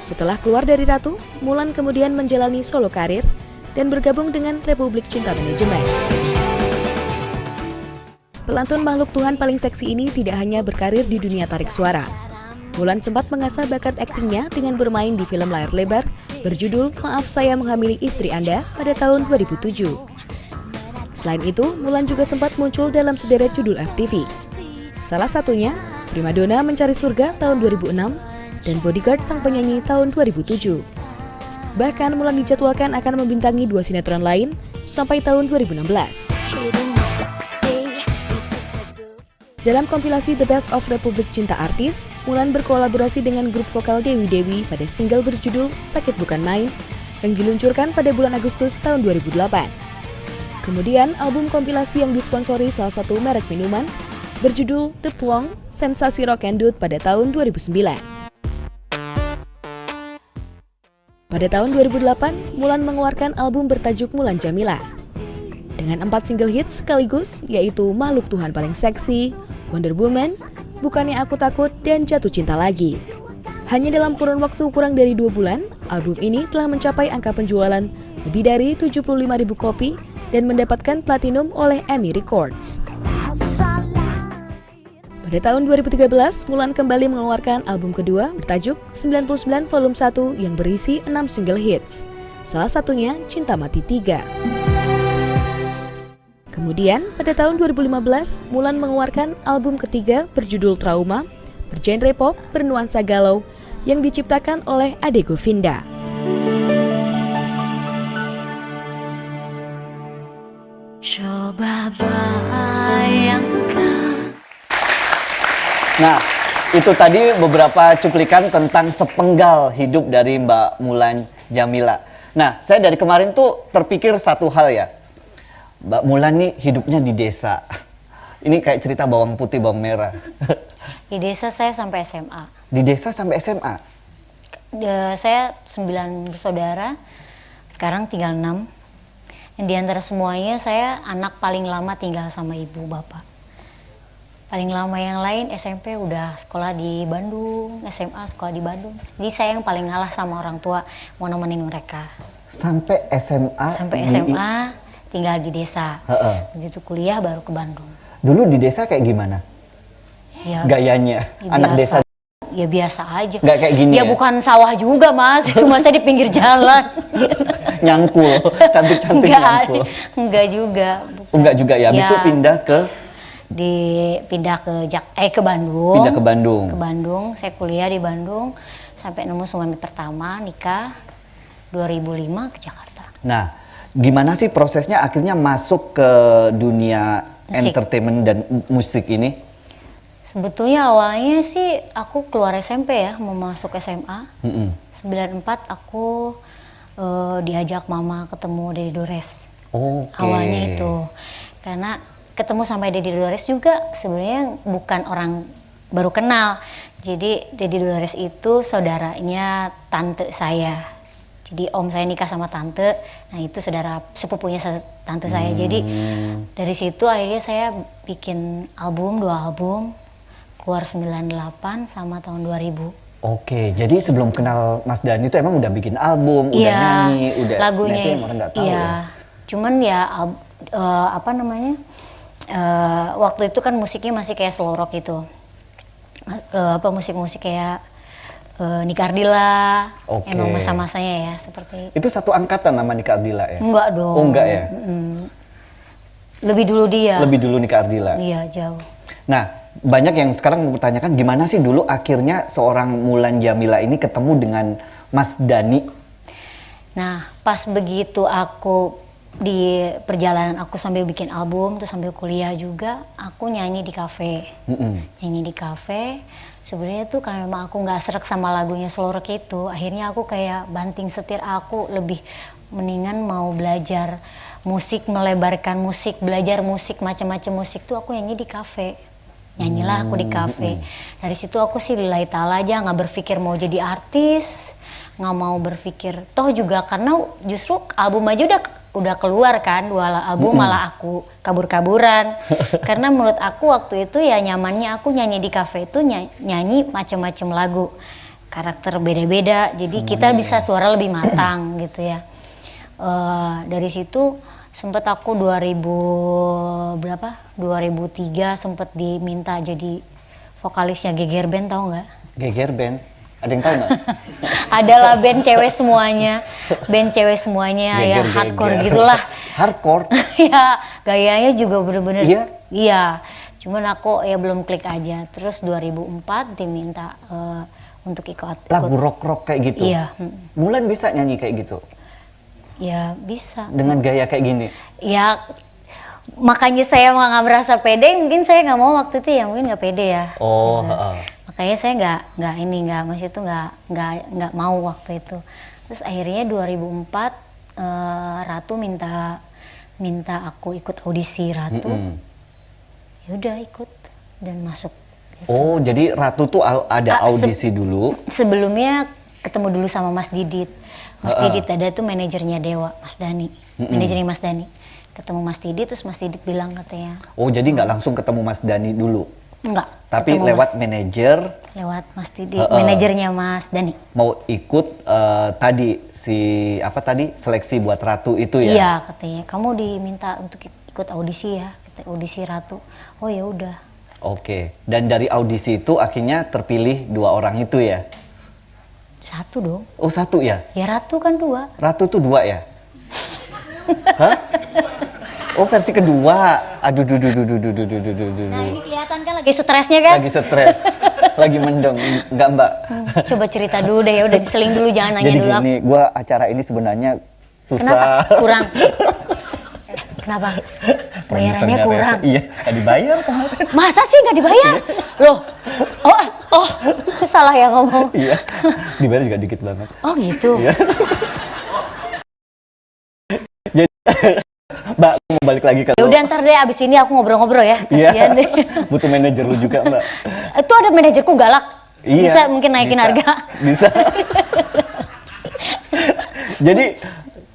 Setelah keluar dari Ratu, Mulan kemudian menjalani solo karir dan bergabung dengan Republik Cinta Manajemen. Pelantun makhluk Tuhan paling seksi ini tidak hanya berkarir di dunia tarik suara. Mulan sempat mengasah bakat aktingnya dengan bermain di film layar lebar berjudul Maaf Saya Menghamili Istri Anda pada tahun 2007. Selain itu, Mulan juga sempat muncul dalam sederet judul FTV. Salah satunya, Primadona Mencari Surga tahun 2006 dan Bodyguard Sang Penyanyi tahun 2007. Bahkan Mulan dijadwalkan akan membintangi dua sinetron lain sampai tahun 2016. Dalam kompilasi The Best of Republik Cinta Artis, Mulan berkolaborasi dengan grup vokal Dewi Dewi pada single berjudul Sakit Bukan Main yang diluncurkan pada bulan Agustus tahun 2008. Kemudian album kompilasi yang disponsori salah satu merek minuman berjudul The Plong, Sensasi Rock and Dude pada tahun 2009. Pada tahun 2008, Mulan mengeluarkan album bertajuk Mulan Jameela. Dengan 4 single hits sekaligus, yaitu Makhluk Tuhan Paling Seksi, Wonder Woman, Bukannya Aku Takut, dan Jatuh Cinta Lagi. Hanya dalam kurun waktu kurang dari 2 bulan, album ini telah mencapai angka penjualan lebih dari 75.000 kopi dan mendapatkan platinum oleh EMI Records. Pada tahun 2013, Mulan kembali mengeluarkan album kedua bertajuk 99 Volume 1 yang berisi 6 single hits. Salah satunya Cinta Mati 3. Kemudian, pada tahun 2015, Mulan mengeluarkan album ketiga berjudul Trauma, bergenre pop, bernuansa galau, yang diciptakan oleh Ade Govinda. Coba bayangkan. Nah, itu tadi beberapa cuplikan tentang sepenggal hidup dari Mbak Mulan Djamila. Nah, saya dari kemarin tuh terpikir satu hal ya. Mbak Mulan nih hidupnya di desa. Ini kayak cerita bawang putih, bawang merah. Di desa saya sampai SMA. Di desa sampai SMA? Saya 9 bersaudara, sekarang tinggal 6. Dan di antara semuanya saya anak paling lama tinggal sama ibu bapak. Paling lama yang lain SMP udah sekolah di Bandung, SMA sekolah di Bandung. Jadi saya yang paling ngalah sama orang tua mau nemenin mereka. Sampai SMA? Sampai SMA tinggal di desa. Begitu kuliah baru ke Bandung. Dulu di desa kayak gimana? Ya, gayanya, ya anak biasa. desa? Ya biasa aja. Nggak kayak gini ya? Bukan sawah juga mas, masa di pinggir jalan. Nyangkul, cantik-cantik nyangkul. Enggak juga. Bukan. Enggak juga ya, habis itu pindah ke? Ke Bandung. Pindah ke Bandung. Ke Bandung, saya kuliah di Bandung sampai nemu suami pertama, nikah 2005 ke Jakarta. Nah, gimana sih prosesnya akhirnya masuk ke dunia entertainment dan musik ini? Sebetulnya awalnya sih aku keluar SMP ya, mau masuk SMA. 94 aku diajak mama ketemu Deddy Dores. Awalnya itu. Karena ketemu sama Deddy Dores juga sebenarnya bukan orang baru kenal. Jadi Deddy Dores itu saudaranya tante saya. Jadi om saya nikah sama tante, nah itu saudara sepupunya tante saya. Jadi dari situ akhirnya saya bikin album, 2 album, keluar 98 sama tahun 2000. Oke, jadi sebelum kenal Mas Dhani itu emang udah bikin album, udah nyanyi, udah lagunya. Nah itu yang orang nggak tahu ya. Cuman ya waktu itu kan musiknya masih kayak slow rock gitu. Musik-musik kayak Nika Ardila, emang masa-masanya ya seperti. Itu satu angkatan nama Nika Ardila ya? Enggak dong. Oh enggak ya? Lebih dulu dia. Lebih dulu Nika Ardila? Iya jauh. Nah, banyak yang sekarang mempertanyakan gimana sih dulu akhirnya seorang Mulan Djamila ini ketemu dengan Mas Dhani? Nah, pas begitu aku di perjalanan aku sambil bikin album, terus sambil kuliah juga, aku nyanyi di kafe. Nyanyi di kafe, sebenarnya tuh karena memang aku nggak srek sama lagunya slow rock itu, akhirnya aku kayak banting setir, aku lebih mendingan mau belajar musik, melebarkan musik, belajar musik, macam-macam musik tuh aku nyanyi di kafe. Nyanyilah aku di kafe. Dari situ aku sih lillahi ta'ala aja, nggak berpikir mau jadi artis, nggak mau berpikir toh juga karena justru album aja udah keluar kan, 2 album malah aku kabur-kaburan. Karena menurut aku waktu itu ya nyamannya aku nyanyi di kafe itu nyanyi macam-macam lagu, karakter beda-beda, jadi kita bisa suara lebih matang gitu ya. Dari situ sempet aku 2003 sempet diminta jadi vokalisnya Geger Band, tahu nggak? Geger Band? Ada yang tahu nggak? Adalah band cewek semuanya, ya hardcore gitulah. Hardcore? Ya gayanya juga bener-bener. Iya? Iya, cuman aku ya belum klik aja. Terus 2004 diminta untuk ikut lagu rock kayak gitu? Iya. Mulan bisa nyanyi kayak gitu? Ya bisa. Dengan gaya kayak gini? Ya makanya saya nggak merasa pede, mungkin saya nggak mau waktu itu ya, mungkin nggak pede ya. Oh. Gitu. Makanya saya nggak maksud itu nggak mau waktu itu. Terus akhirnya 2004 Ratu minta aku ikut audisi Ratu. Ya udah ikut dan masuk. Gitu. Oh, jadi Ratu tuh ada audisi dulu? Sebelumnya ketemu dulu sama Mas Didit. Mas Didit ada tuh manajernya Dewa, Mas Dhani. Manajernya Mas Dhani. Ketemu Mas Didit, terus Mas Didit bilang katanya. Oh, jadi nggak langsung ketemu Mas Dhani dulu? Enggak. Tapi lewat manajer? Lewat Mas Didit, manajernya Mas Dhani. Mau ikut tadi seleksi buat Ratu itu ya? Iya katanya, kamu diminta untuk ikut audisi ya, audisi Ratu. Oh ya udah. Oke. Dan dari audisi itu akhirnya terpilih 2 orang itu ya? Satu dong. Oh 1 ya? Ya Ratu kan 2. Ratu tuh 2 ya? Hah? Oh versi kedua. Aduh, Nah ini kelihatan kan lagi stresnya kan? Lagi stres, lagi mendem. Enggak Mbak. Coba cerita dulu deh ya, udah diseling dulu, jangan nanya Jadi dulu. gini, gue acara ini sebenarnya susah. Kenapa? Kurang. Kenapa? Bayarannya Produsernya kurang. rese. Iya, nggak dibayar kemarin. Masa sih nggak dibayar? Loh, oh, salah ya ngomong. Iya, dibayar juga dikit banget. Oh gitu. Iya. Jadi, Mbak, aku mau balik lagi ke Ya udah ntar deh abis ini aku ngobrol-ngobrol ya. Iya, Kasian deh. butuh manajer lu juga Mbak. Itu ada manajerku galak. Iya, Bisa mungkin naikin bisa, harga. Bisa. Jadi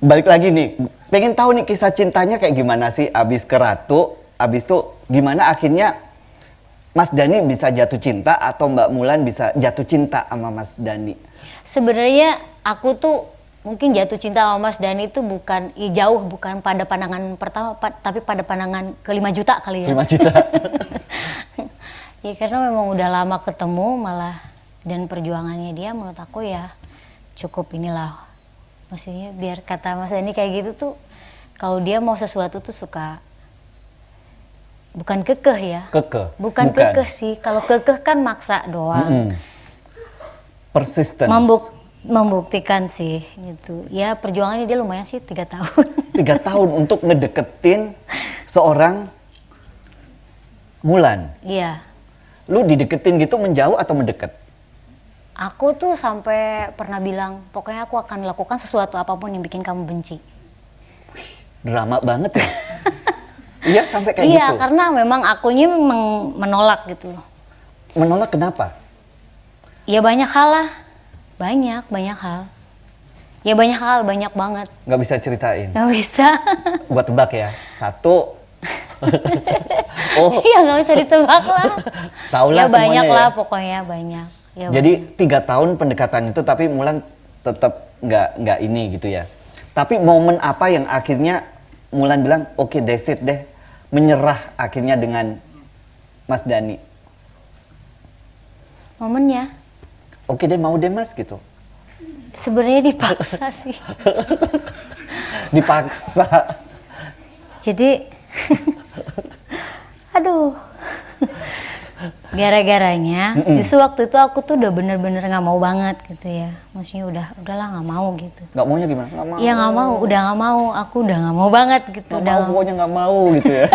balik lagi nih, pengen tahu nih kisah cintanya kayak gimana sih abis ke Ratu, abis itu gimana akhirnya Mas Dhani bisa jatuh cinta atau Mbak Mulan bisa jatuh cinta sama Mas Dhani? Sebenarnya aku tuh mungkin jatuh cinta sama Mas Dhani itu bukan jauh, bukan pada pandangan pertama, tapi pada pandangan ke 5 juta kali ya. 5 juta. Ya karena memang udah lama ketemu malah, dan perjuangannya dia menurut aku ya cukup inilah. Maksudnya biar kata Mas Dhani kayak gitu tuh, kalau dia mau sesuatu tuh suka bukan kekeh ya. Kekeh. Bukan kekeh sih. Kalau kekeh kan maksa doang. Persistence. Membuktikan sih gitu. Ya perjuangannya dia lumayan sih 3 tahun. 3 tahun untuk ngedeketin seorang Mulan. Iya. Lu dideketin gitu menjauh atau mendekat? Aku tuh sampai pernah bilang, pokoknya aku akan lakukan sesuatu apapun yang bikin kamu benci. Drama banget ya? Iya sampai kayak Iya, gitu? karena memang akunya memang menolak gitu. Menolak kenapa? Ya banyak hal lah. Banyak hal. Ya banyak hal, banyak banget. Nggak bisa ceritain? Gak bisa. Gua tebak ya, 1. Oh, Iya gak bisa ditebak lah. tau Ya lah semuanya banyak ya. lah pokoknya, banyak. Ya, Jadi 3 tahun pendekatan itu tapi Mulan tetap nggak ini gitu ya. Tapi momen apa yang akhirnya Mulan bilang oke that's it deh, menyerah akhirnya dengan Mas Dhani? momennya. Oke deh mau deh Mas gitu. Sebenarnya dipaksa sih. Dipaksa. Jadi, aduh. Gara-garanya, justru waktu itu aku tuh udah bener-bener nggak mau banget gitu ya. Maksudnya udahlah nggak mau gitu. Nggak maunya gimana? Nggak mau. Iya nggak mau, udah nggak mau. Aku udah nggak mau banget gitu. Nggak Udah mau, pokoknya nggak mau gitu ya.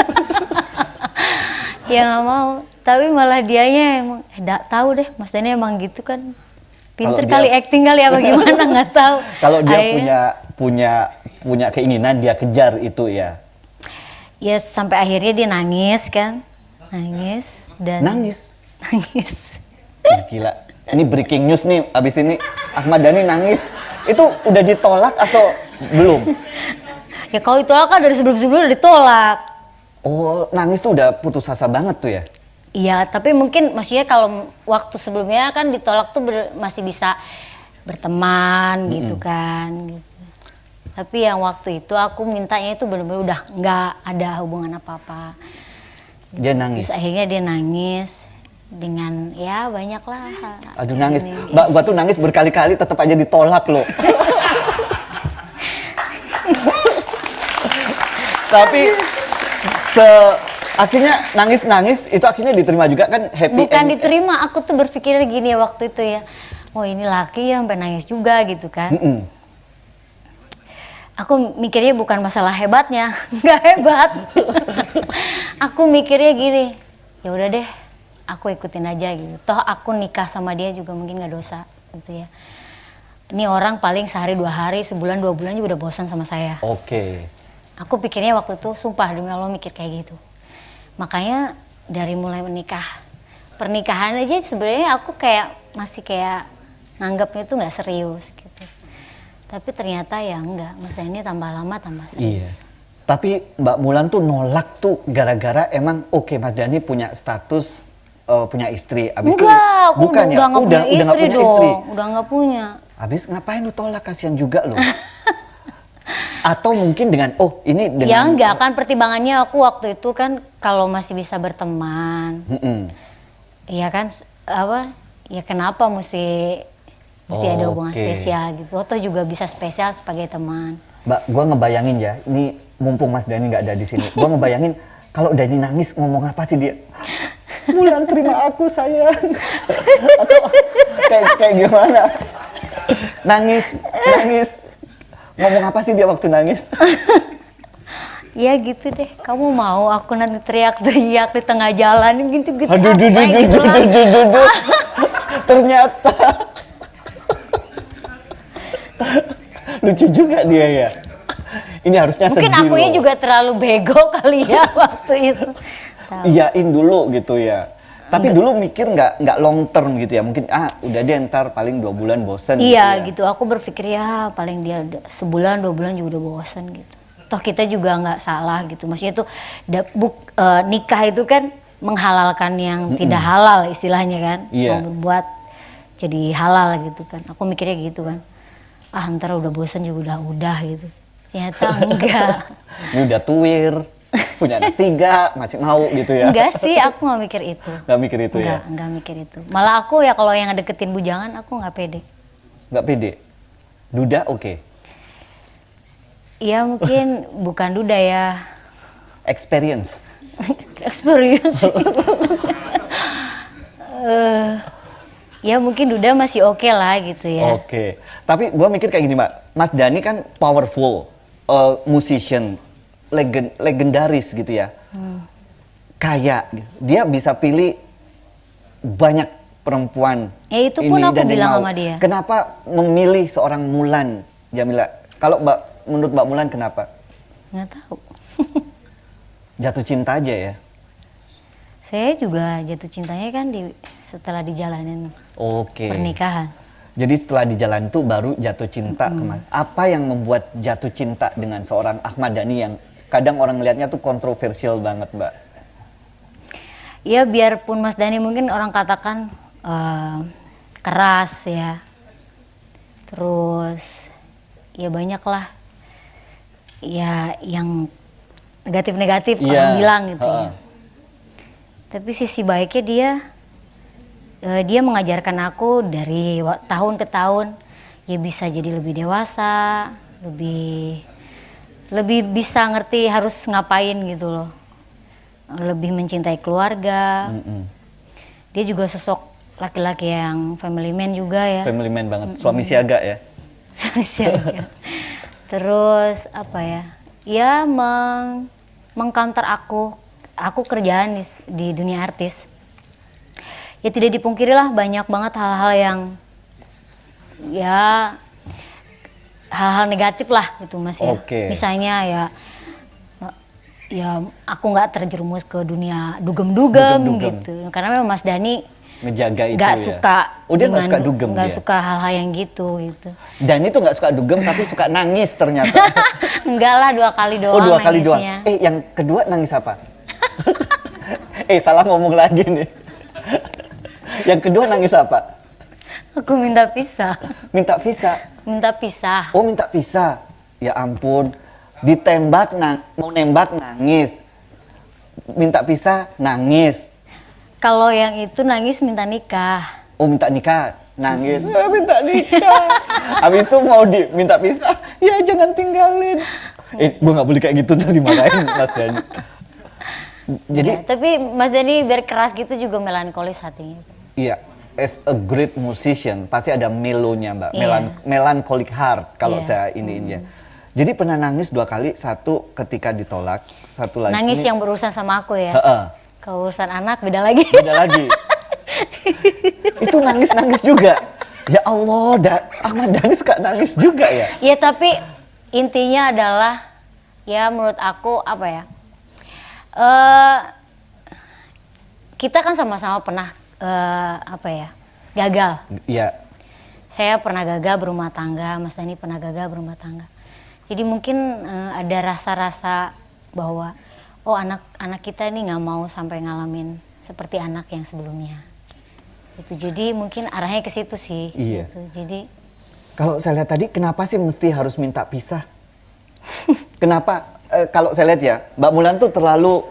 ya nggak mau. Tapi malah dianya emang, tahu deh, Mas Dhani emang gitu kan. Pinter Kalau kali, dia- acting kali apa gimana nggak tahu. Kalau dia Akhirnya- punya keinginan dia kejar itu ya. Ya sampai akhirnya dia nangis kan, nangis dan Nangis. nangis. Ih, gila. Ini breaking news nih. Abis ini Ahmad Dhani nangis. Itu udah ditolak atau belum? Ya kalau ditolak kan dari sebelum-sebelumnya udah ditolak. Oh, nangis tuh udah putus asa banget tuh ya? Iya, tapi mungkin maksudnya kalau waktu sebelumnya kan ditolak tuh masih bisa berteman gitu kan. Gitu. Tapi yang waktu itu aku mintanya itu benar-benar udah nggak ada hubungan apa-apa. Dia nangis. Terus akhirnya dia nangis dengan ya banyak lah. Aduh nangis. Mbak, gua tuh nangis berkali-kali tetap aja ditolak loh. Tapi akhirnya nangis-nangis itu akhirnya diterima juga kan happy Bukan end. diterima, aku tuh berpikir gini ya waktu itu ya. Oh ini laki ya sampai nangis juga gitu kan. Aku mikirnya bukan masalah hebatnya, nggak hebat. Aku mikirnya gini, ya udah deh, aku ikutin aja gitu. Toh aku nikah sama dia juga mungkin nggak dosa gitu ya. Ini orang paling sehari 2 hari, sebulan 2 bulan juga udah bosan sama saya. Oke. Aku pikirnya waktu itu, sumpah demi Allah mikir kayak gitu. Makanya dari mulai menikah, pernikahan aja sebenarnya aku kayak masih kayak nganggapnya itu nggak serius gitu. Tapi ternyata ya enggak, Mas Dhani tambah lama tambah Iya. serius. Tapi Mbak Mulan tuh nolak tuh gara-gara emang oke Mas Dhani punya status punya istri. Abis itu Enggak, aku bukan udah ya? nggak punya nggak istri punya dong, istri. udah nggak punya. Abis ngapain lu tolak, kasihan juga loh. Atau mungkin dengan ini dengan Ya enggak kan, pertimbangannya aku waktu itu kan kalau masih bisa berteman. Iya kan, ya kenapa mesti ada hubungan Oke. spesial gitu. Atau juga bisa spesial sebagai teman. Mbak, gue ngebayangin ya, ini mumpung Mas Dhani nggak ada di sini, gue ngebayangin kalau Dhani nangis ngomong apa sih dia? Mulan terima aku sayang. Atau kayak gimana? Nangis. Ngomong apa sih dia waktu nangis? Ya gitu deh, kamu mau aku nanti teriak-teriak di tengah jalan gitu-gitu. Aduh, ternyata lucu juga dia ya. Ini harusnya sedih. Mungkin akunya juga terlalu bego kali ya waktu itu. Tahu. Iyain dulu gitu ya. Tapi dulu mikir nggak long term gitu ya. Mungkin udah deh ntar paling 2 bulan bosen Iya gitu ya. gitu, aku berpikir ya paling dia sebulan 2 bulan juga udah bosan gitu. Toh kita juga nggak salah gitu. Maksudnya tuh nikah itu kan menghalalkan yang tidak halal istilahnya kan. Iya. Mau berbuat jadi halal gitu kan. Aku mikirnya gitu kan. Ntar udah bosan juga udah gitu. Ternyata enggak. Ini udah tuwir, punya anak 3, masih mau gitu ya. Enggak sih, aku nggak mikir itu. Nggak mikir itu ya? Enggak mikir itu. Malah aku ya kalau yang deketin bujangan aku nggak pede. Nggak pede? Duda oke. Ya mungkin bukan duda ya. Experience? Experience. Ya mungkin duda masih oke lah gitu ya. Oke. Tapi gua mikir kayak gini Mbak, Mas Dhani kan powerful, musician, legendaris gitu ya. Kaya, gitu. Dia bisa pilih banyak perempuan. Ya itu pun aku dan yang bilang mau. sama dia. Kenapa memilih seorang Mulan Jamila? Kalau menurut Mbak Mulan kenapa? Nggak tahu. Jatuh cinta aja ya? Saya juga jatuh cintanya kan setelah dijalanin Oke. pernikahan. Jadi setelah di jalan itu baru jatuh cinta ke Mas. Apa yang membuat jatuh cinta dengan seorang Ahmad Dhani yang kadang orang ngelihatnya tuh kontroversial banget, Mbak? Ya biarpun Mas Dhani mungkin orang katakan keras ya. Terus ya banyak lah ya yang negatif-negatif orang bilang gitu ya. Tapi sisi baiknya dia mengajarkan aku dari tahun ke tahun ya bisa jadi lebih dewasa, lebih bisa ngerti harus ngapain gitu loh, lebih mencintai keluarga. Dia juga sosok laki-laki yang family man juga ya. Family man banget, suami siaga ya. Suami siaga. Terus apa ya? Ya mengcounter aku kerjaan di dunia artis. Ya tidak dipungkiri lah banyak banget hal-hal yang ya hal-hal negatif lah gitu Mas ya. Oke. Misalnya ya aku nggak terjerumus ke dunia dugem-dugem gitu. Karena memang Mas Dhani Ngejaga itu nggak ya. suka Dia nggak suka dugem nggak dia. suka hal-hal yang gitu. Dhani tuh nggak suka dugem tapi suka nangis ternyata. Enggak lah 2 kali doang. Oh 2 kali doang. nangisnya. Yang kedua nangis apa? Salah ngomong lagi nih. Yang kedua nangis apa? Aku minta pisah. Minta visa. Minta pisah. Oh minta pisah. Ya ampun. Ditembak mau nembak nangis. Minta pisah nangis. Kalau yang itu nangis minta nikah. Oh minta nikah nangis. Minta nikah. Habis itu mau minta pisah. Ya jangan tinggalin. Gue nggak boleh kayak gitu ntar dimarahin Mas Dhani. Jadi Ya, tapi Mas Dhani biar keras gitu juga melankolis hatinya. iya, as a great musician pasti ada melonya Mbak. Iya. Melancholic heart kalau Iya. saya ininya. Jadi pernah nangis 2 kali, satu ketika ditolak, satu lagi. Nangis yang berurusan sama aku ya. Heeh. Kalau urusan anak beda lagi. Beda lagi. Itu nangis juga. Ya Allah, Ahmad Dhani suka nangis juga ya. Ya tapi intinya adalah ya menurut aku apa ya? Kita kan sama-sama pernah gagal. Iya. Saya pernah gagal berumah tangga, Mas Dhani pernah gagal berumah tangga. Jadi mungkin ada rasa-rasa bahwa anak kita ini nggak mau sampai ngalamin seperti anak yang sebelumnya. Itu jadi mungkin arahnya ke situ sih. Iya. Gitu. Jadi Kalau saya lihat tadi, kenapa sih mesti harus minta pisah? Kenapa? Kalau saya lihat ya, Mbak Mulan tuh terlalu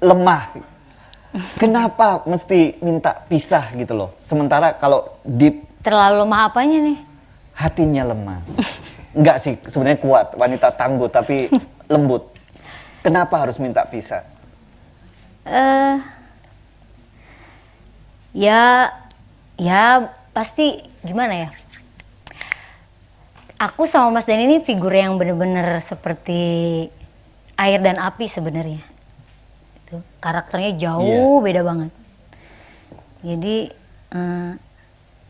lemah. Kenapa mesti minta pisah gitu loh? Sementara kalau deep Terlalu lemah apanya nih? hatinya lemah. Enggak sih, sebenarnya kuat, wanita tangguh tapi lembut. Kenapa harus minta pisah? Ya pasti gimana ya? Aku sama Mas Dani ini figur yang bener-bener seperti air dan api sebenarnya. Itu karakternya jauh beda banget. Jadi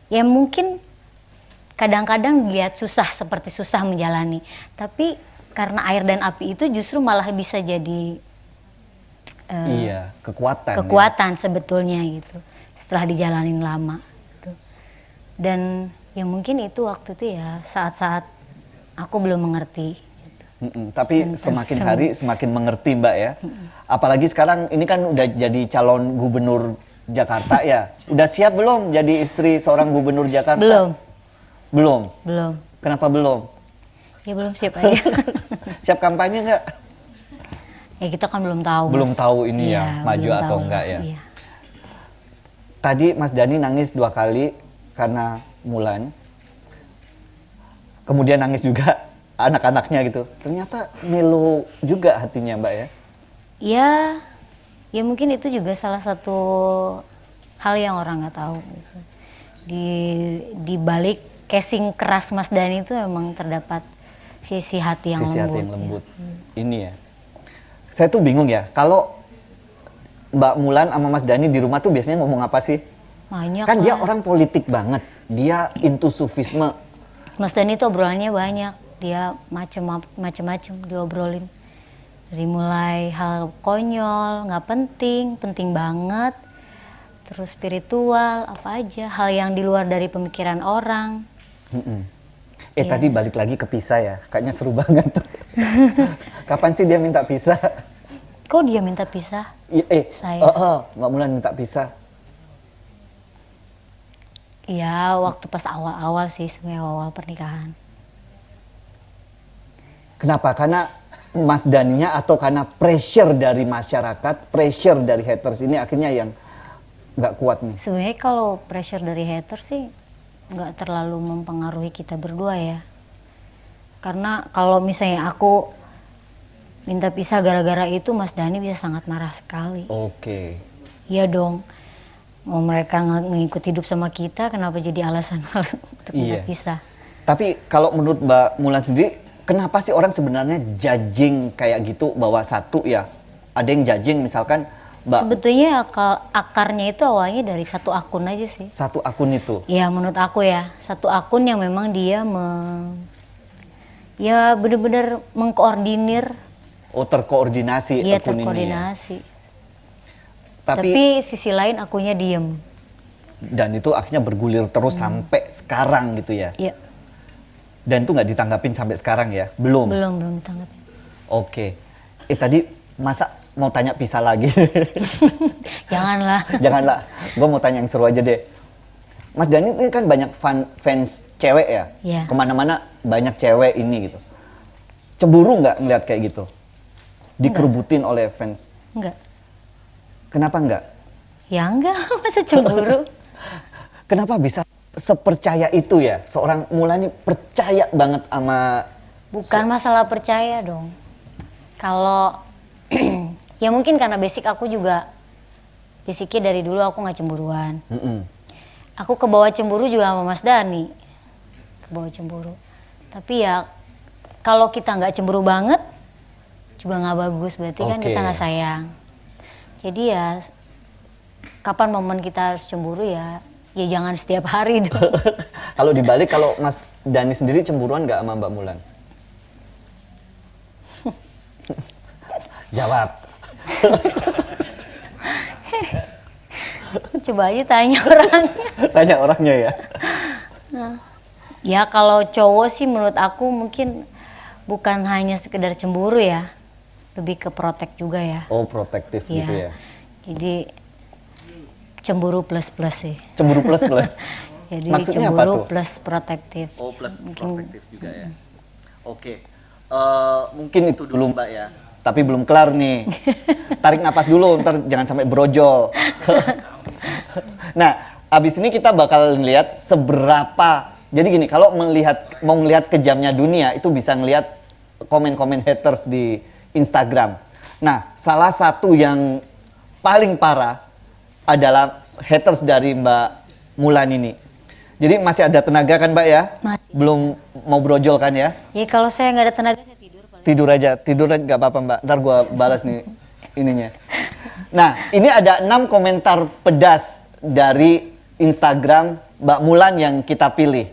ya mungkin kadang-kadang dilihat susah, seperti susah menjalani. Tapi karena air dan api itu justru malah bisa jadi kekuatan sebetulnya gitu. Setelah dijalanin lama. Gitu. Dan ya mungkin itu waktu itu ya saat-saat aku belum mengerti. Gitu. Tapi semakin hari semakin mengerti Mbak ya. Apalagi sekarang ini kan udah jadi calon gubernur Jakarta ya. Udah siap belum jadi istri seorang gubernur Jakarta? Belum. Kenapa belum? Ya belum siap aja. Siap kampanye nggak? Ya kita kan belum tahu. Belum tahu ini ya, maju belum atau tahu. enggak ya. Iya. Tadi Mas Dani nangis 2 kali karena Mulan. Kemudian nangis juga anak-anaknya gitu. Ternyata melo juga hatinya Mbak ya. Ya mungkin itu juga salah satu hal yang orang nggak tahu. Gitu. Di balik casing keras Mas Dani itu memang terdapat sisi hati yang lembut. Ini ya. Saya tuh bingung ya. Kalau Mbak Mulan sama Mas Dani di rumah tuh biasanya ngomong apa sih? Banyak kan dia lah. orang politik banget. Dia into sufisme. Mas Dani tuh obrolannya banyak. Dia macem-macem diobrolin. Dari mulai hal konyol, nggak penting, penting banget. Terus spiritual, apa aja. Hal yang di luar dari pemikiran orang. Tadi balik lagi ke pisah ya. Kayaknya seru banget. Kapan sih dia minta pisah? Kok dia minta pisah? Saya. Mbak Mulan minta pisah. Ya, waktu pas awal-awal sih, sebenarnya awal pernikahan. Kenapa? Karena Mas Daninya atau karena pressure dari masyarakat, pressure dari haters ini akhirnya yang nggak kuat nih? Sebenarnya kalau pressure dari haters sih nggak terlalu mempengaruhi kita berdua ya. Karena kalau misalnya aku minta pisah gara-gara itu, Mas Dani bisa sangat marah sekali. Oke. Iya dong. Mau mereka ngikut hidup sama kita, kenapa jadi alasan untuk minta pisah? Tapi kalau menurut Mbak Mulan sendiri, kenapa sih orang sebenarnya judging kayak gitu bahwa satu ya, ada yang judging misalkan Mbak. Sebetulnya akarnya itu awalnya dari satu akun aja sih. Satu akun itu? Ya menurut aku ya, satu akun yang memang dia ya benar-benar mengkoordinir. Oh, terkoordinasi Iya, akun terkoordinasi. ini ya? Tapi sisi lain akunya diem. Dan itu akhirnya bergulir terus sampai sekarang gitu ya? Iya. Dan itu nggak ditanggapin sampai sekarang ya? Belum ditanggapin. Oke. Tadi masa mau tanya pisah lagi? Janganlah. Janganlah. Gue mau tanya yang seru aja deh. Mas Dani ini kan banyak fans cewek ya? Iya. Kemana-mana banyak cewek ini gitu. Cemburu nggak ngeliat kayak gitu? Dikerubutin oleh fans? Enggak. Kenapa enggak? Ya enggak, masa cemburu. Kenapa bisa sepercaya itu ya? Seorang Mulan ini percaya banget sama... Bukan masalah percaya dong. Kalau ya mungkin karena basic aku juga, basicnya dari dulu aku nggak cemburuan. Aku kebawa cemburu juga sama Mas Dani. Kebawa cemburu. Tapi ya kalau kita nggak cemburu banget juga nggak bagus, berarti kan kita nggak sayang. Jadi ya kapan momen kita harus cemburu ya jangan setiap hari dong. Kalau dibalik, kalau Mas Dani sendiri cemburuan nggak sama Mbak Mulan? Jawab. Coba aja tanya orangnya. Tanya orangnya ya. Ya kalau cowok sih menurut aku mungkin bukan hanya sekedar cemburu ya. Lebih ke protek juga ya. Oh, protektif ya. gitu ya. Jadi cemburu plus sih. Cemburu plus. Jadi maksudnya cemburu apa tuh? plus protektif. Oh, plus protektif juga ya. Oke. Mungkin itu dulu Mbak ya. Tapi belum kelar nih. Tarik napas dulu, ntar jangan sampai brojol. Nah, abis ini kita bakal ngeliat seberapa. Jadi gini, kalau mau ngelihat kejamnya dunia itu bisa ngelihat komen-komen haters di Instagram. Nah, salah satu yang paling parah adalah haters dari Mbak Mulan ini. Jadi masih ada tenaga kan Mbak ya? Masih. Belum mau brojol kan ya? Ya kalau saya nggak ada tenaga saya tidur. Tidur aja nggak apa-apa Mbak. Ntar gua balas nih ininya. Nah, ini ada 6 komentar pedas dari Instagram Mbak Mulan yang kita pilih.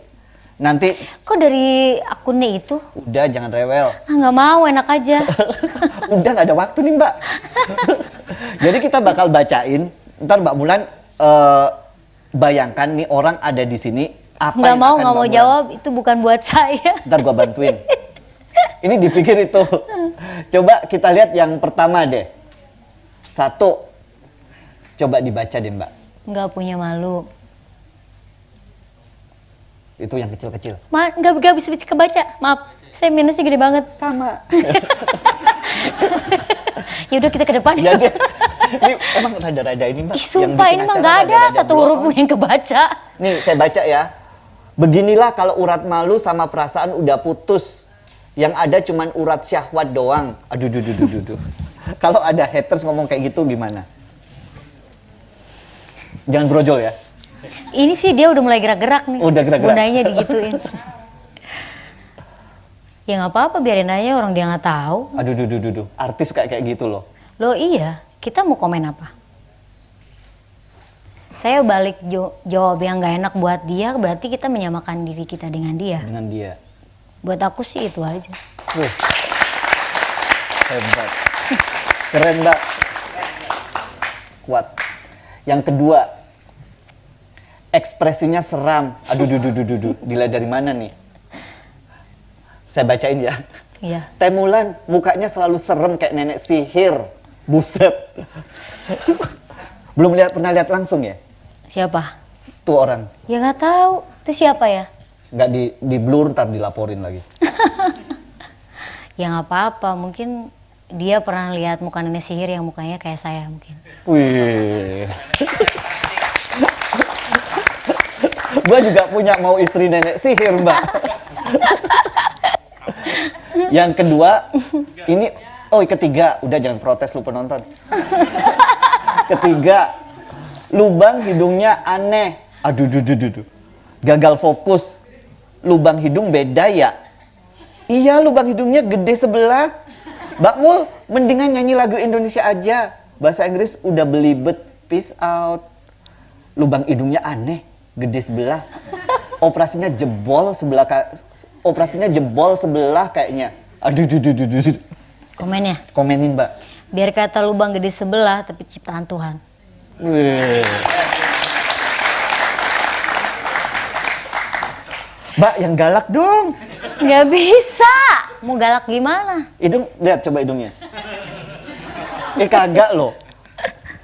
Nanti Kok dari akunnya itu? udah jangan rewel. Ah nggak mau, enak aja. Udah nggak ada waktu nih Mbak. Jadi kita bakal bacain. Ntar Mbak Mulan bayangkan nih orang ada di sini. Apa Nggak yang mau, akan nggak Mbak mau Mulan- jawab, itu bukan buat saya. Ntar gua bantuin. Ini dipikir itu. Coba kita lihat yang pertama deh. 1. Coba dibaca deh Mbak. Nggak punya malu. Itu yang kecil-kecil. Nggak bisa kebaca, maaf. Saya minusnya gede banget. Sama. Ya udah kita ke depan. Jadi ini emang rada-rada ini Mbak. Ih, sumpah ini mah nggak ada satu huruf pun yang kebaca. Nih saya baca ya. Beginilah kalau urat malu sama perasaan udah putus. Yang ada cuman urat syahwat doang. Aduh, duh. Kalau ada haters ngomong kayak gitu gimana? Jangan brojol ya. Ini sih dia udah mulai gerak-gerak nih. Udah gerak-gerak. Bundanya digituin. Ya nggak apa-apa, biarin aja, orang dia nggak tahu. Aduh, duh. Artis suka kayak gitu loh. Loh iya, kita mau komen apa? Saya balik jawab yang nggak enak buat dia, berarti kita menyamakan diri kita dengan dia. Dengan dia. Buat aku sih itu aja. Hebat. Keren Mbak. Kuat. Yang kedua, ekspresinya seram. Aduh, duh. Dilihat dari mana nih? Saya bacain ya. Iya. Teh Mulan mukanya selalu serem kayak nenek sihir. Buset. Belum pernah lihat langsung ya? Siapa? Tuh orang. Ya nggak tahu. Itu siapa ya? Nggak di blur ntar dilaporin lagi. Ya nggak apa-apa. Mungkin dia pernah lihat muka nenek sihir yang mukanya kayak saya mungkin. Wih. Gua juga punya mau istri nenek sihir Mbak. Yang kedua, ini ketiga, udah jangan protes lu penonton. Ketiga, lubang hidungnya aneh. Aduh, duh. Gagal fokus. Lubang hidung beda ya? Iya, lubang hidungnya gede sebelah. Mbak Mul, mendingan nyanyi lagu Indonesia aja. Bahasa Inggris udah belibet. Peace out. Lubang hidungnya aneh, gede sebelah. Operasinya jebol sebelah kayaknya. Aduh, duh. Komennya. Komenin Mbak. Biar kata lubang gede sebelah tapi ciptaan Tuhan. Wih. Mbak, yang galak dong. Nggak bisa. Mau galak gimana? Hidung, lihat coba hidungnya. Kagak loh.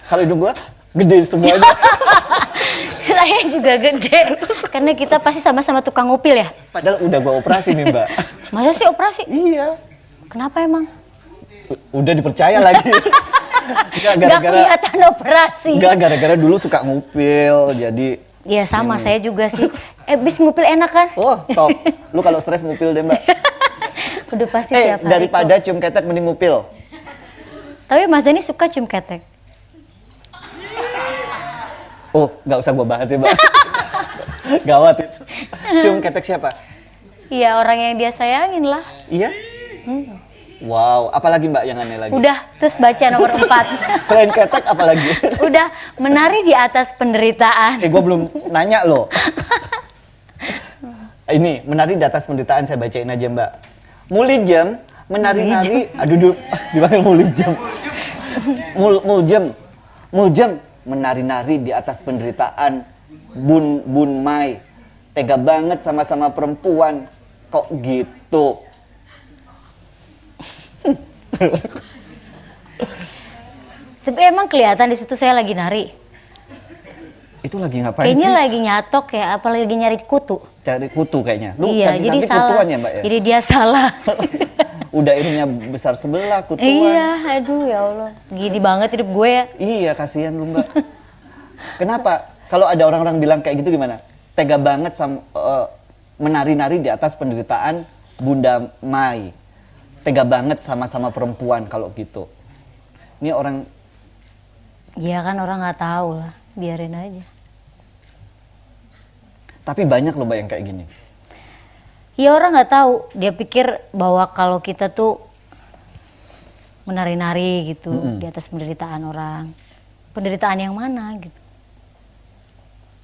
Kalau hidung gua gede semuanya. Saya juga gede. Karena kita pasti sama-sama tukang ngupil ya. Padahal udah gua operasi nih Mbak. Masa sih operasi? Iya. Kenapa emang? Udah dipercaya lagi. Nggak kelihatan operasi. Enggak, gara-gara dulu suka ngupil, jadi. Iya sama, saya juga sih. Bis ngupil enak kan? Oh, top. Lu kalau stres ngupil deh Mbak. Udah pasti tiap hari Daripada kok. cium ketek mending ngupil. Tapi Mas Dani suka cium ketek. Oh, nggak usah gua bahas ya Mbak. Gawat itu. Cium ketek siapa? Iya, orang yang dia sayangin lah. Iya? Wow, apalagi Mbak yang aneh lagi? Udah, terus baca nomor 4. Selain ketek apalagi? Udah, menari di atas penderitaan. Gue belum nanya loh. Ini, menari di atas penderitaan saya bacain aja Mbak. Mulijam, menari-nari, aduh, dipanggil mulijam. Muljam, menari-nari di atas penderitaan. Bun Mai, tega banget sama-sama perempuan. Kok gitu? Tapi emang kelihatan di situ saya lagi nari. Itu lagi ngapain Kayaknya sih? lagi nyatok ya, apa lagi nyari kutu. Cari kutu kayaknya. Lu Iya, cari jadi cantik salah. kutuan ya Mbak ya? Jadi dia salah. Udah ilmunya besar sebelah, kutuan. Iya, aduh ya Allah. Gini banget hidup gue ya. Iya, kasihan lu Mbak. Kenapa? Kalau ada orang-orang bilang kayak gitu gimana? Tega banget menari-nari di atas penderitaan Bunda Mai. Tega banget sama-sama perempuan kalau gitu. Ini orang... Iya kan orang nggak tahu lah, biarin aja. Tapi banyak loh Mbak yang kayak gini. Ya orang nggak tahu, dia pikir bahwa kalau kita tuh menari-nari gitu di atas penderitaan orang. Penderitaan yang mana gitu?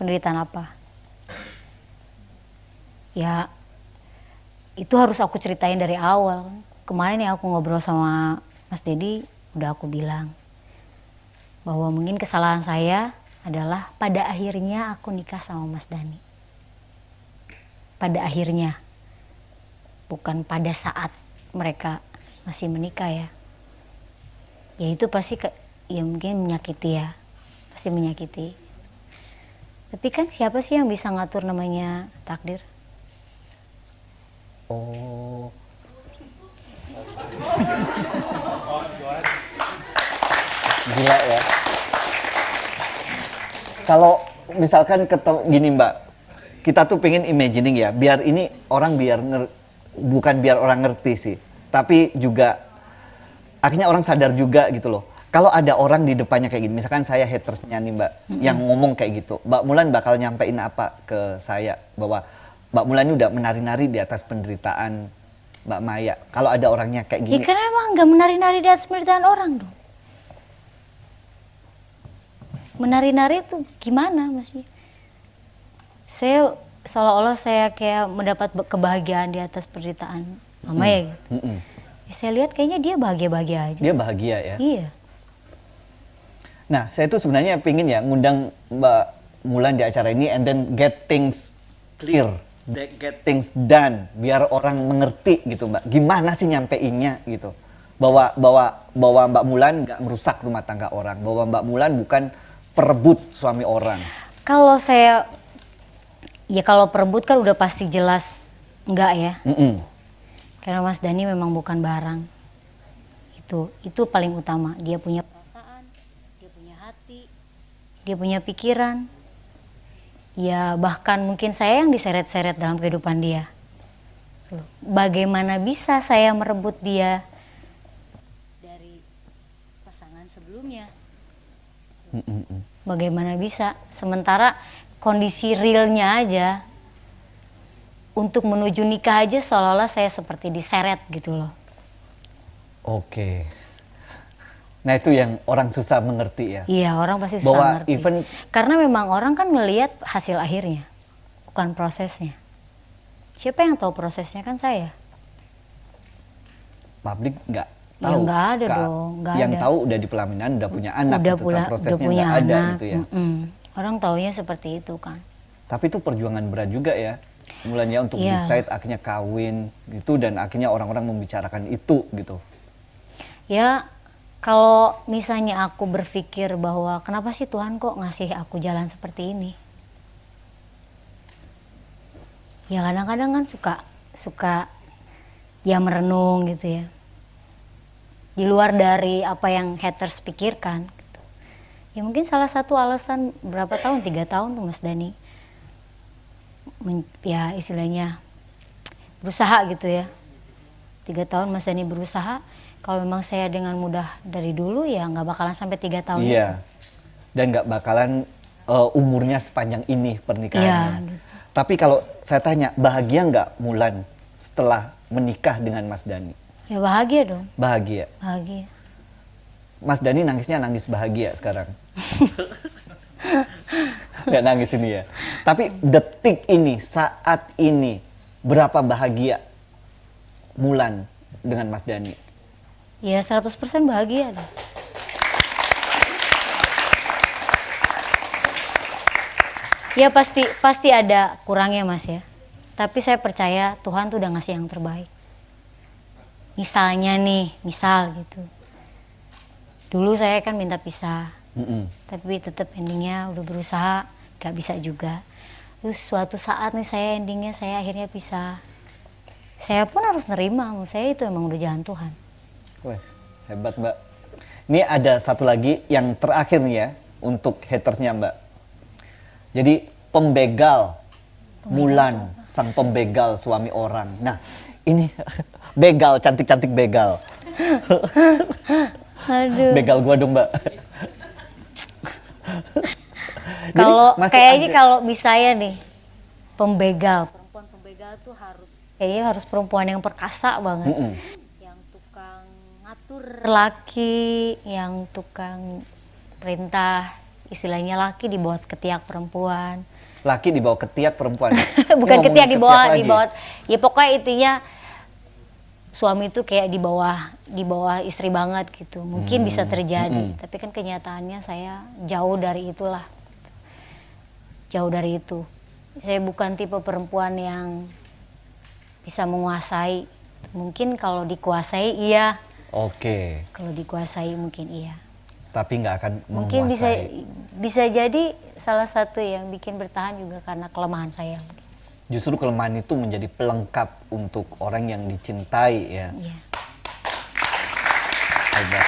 Penderitaan apa? Ya itu harus aku ceritain dari awal. Kemarin ya aku ngobrol sama Mas Dedi, udah aku bilang bahwa mungkin kesalahan saya adalah pada akhirnya aku nikah sama Mas Dhani. Pada akhirnya, bukan pada saat mereka masih menikah ya. Ya itu pasti ya mungkin menyakiti ya, pasti menyakiti. Tapi kan siapa sih yang bisa ngatur namanya takdir? Oh. Gila ya. Kalau misalkan gini Mbak, kita tuh pengen imagining ya, biar ini orang bukan biar orang ngerti sih, tapi juga akhirnya orang sadar juga gitu loh. Kalau ada orang di depannya kayak gini, misalkan saya hatersnya nih Mbak, yang ngomong kayak gitu, Mbak Mulan bakal nyampein apa ke saya, bahwa Mbak Mulan ini udah menari-nari di atas penderitaan Mbak Maya. Kalau ada orangnya kayak gini. Ya kan emang nggak menari-nari di atas penderitaan orang dong. Menari-nari itu gimana maksudnya? Saya seolah-olah saya kayak mendapat kebahagiaan di atas penderitaan Mama ya gitu. Ya, saya lihat kayaknya dia bahagia-bahagia aja. Dia bahagia ya? Iya. Nah, saya tuh sebenarnya pingin ya ngundang Mbak Mulan di acara ini and then get things clear, get things done, biar orang mengerti gitu Mbak. Gimana sih nyampeinnya gitu? Bahwa Mbak Mulan nggak merusak rumah tangga orang, bahwa Mbak Mulan bukan perebut suami orang. Kalau saya, ya kalau perebut kan udah pasti jelas enggak ya. Karena Mas Dhani memang bukan barang. Itu paling utama. Dia punya perasaan, dia punya hati, dia punya pikiran. Ya bahkan mungkin saya yang diseret-seret dalam kehidupan dia. Bagaimana bisa saya merebut dia dari pasangan sebelumnya? Bagaimana bisa? Sementara kondisi realnya aja untuk menuju nikah aja seolah-olah saya seperti diseret gitu loh. Oke. Nah itu yang orang susah mengerti ya. Iya, orang pasti susah Bahwa ngerti. Karena memang orang kan melihat hasil akhirnya, bukan prosesnya. Siapa yang tahu prosesnya? Kan saya. Publik nggak tahu. Ya nggak ada dong, nggak yang ada. tahu udah di pelaminan, udah punya anak, Udah gitu, tapi prosesnya udah punya nggak ada anak. gitu ya. Orang taunya seperti itu kan. Tapi itu perjuangan berat juga ya. Mulanya untuk decide akhirnya kawin gitu dan akhirnya orang-orang membicarakan itu gitu. Ya kalau misalnya aku berpikir bahwa kenapa sih Tuhan kok ngasih aku jalan seperti ini? Ya kadang-kadang kan suka ya merenung gitu ya. Di luar dari apa yang haters pikirkan. Gitu. Ya mungkin salah satu alasan berapa tahun, 3 tahun tuh Mas Dhani. Ya istilahnya berusaha gitu ya. 3 tahun Mas Dhani berusaha. Kalau memang saya dengan mudah dari dulu ya nggak bakalan sampai 3 tahun itu. Iya. Dan nggak bakalan umurnya sepanjang ini pernikahannya. Gitu. Tapi kalau saya tanya, bahagia nggak Mulan setelah menikah dengan Mas Dhani? Ya bahagia dong. Bahagia. Bahagia. Mas Dhani nangisnya nangis bahagia sekarang. Nggak nangis ini ya. Tapi detik ini, saat ini, berapa bahagia Mulan dengan Mas Dhani? Ya 100% bahagia deh. Ya pasti ada kurangnya Mas ya. Tapi saya percaya Tuhan tuh udah ngasih yang terbaik. Misalnya nih, misal gitu. Dulu saya kan minta pisah. Tapi tetap endingnya udah berusaha, gak bisa juga. Terus suatu saat nih saya endingnya saya akhirnya pisah. saya pun harus nerima. Menurut saya itu emang udah jalan Tuhan. Wah, hebat Mbak. Ini ada satu lagi yang terakhir nih ya untuk hatersnya Mbak. Jadi pembegal Mulan, sang pembegal suami orang. Nah ini begal, cantik-cantik begal. Aduh. Begal gua dong Mbak. Kalau masih kayaknya ada- kalau misalnya nih pembegal, perempuan pembegal tuh kayaknya harus perempuan yang perkasa banget, yang tukang ngatur laki, yang tukang perintah, istilahnya laki dibawa ketiak perempuan. Laki dibawa ketiak perempuan. Bukan Ini ketiak ngomongin dibawa, lagi. ya pokoknya intinya suami itu kayak di bawah istri banget gitu. Mungkin bisa terjadi, tapi kan kenyataannya saya jauh dari itulah. Jauh dari itu. Saya bukan tipe perempuan yang bisa menguasai. Mungkin kalau dikuasai iya, Oke, kalau dikuasai mungkin iya. tapi nggak akan Mungkin menguasai. bisa jadi salah satu yang bikin bertahan juga karena kelemahan saya. Justru kelemahan itu menjadi pelengkap untuk orang yang dicintai ya. Iya. Hebat.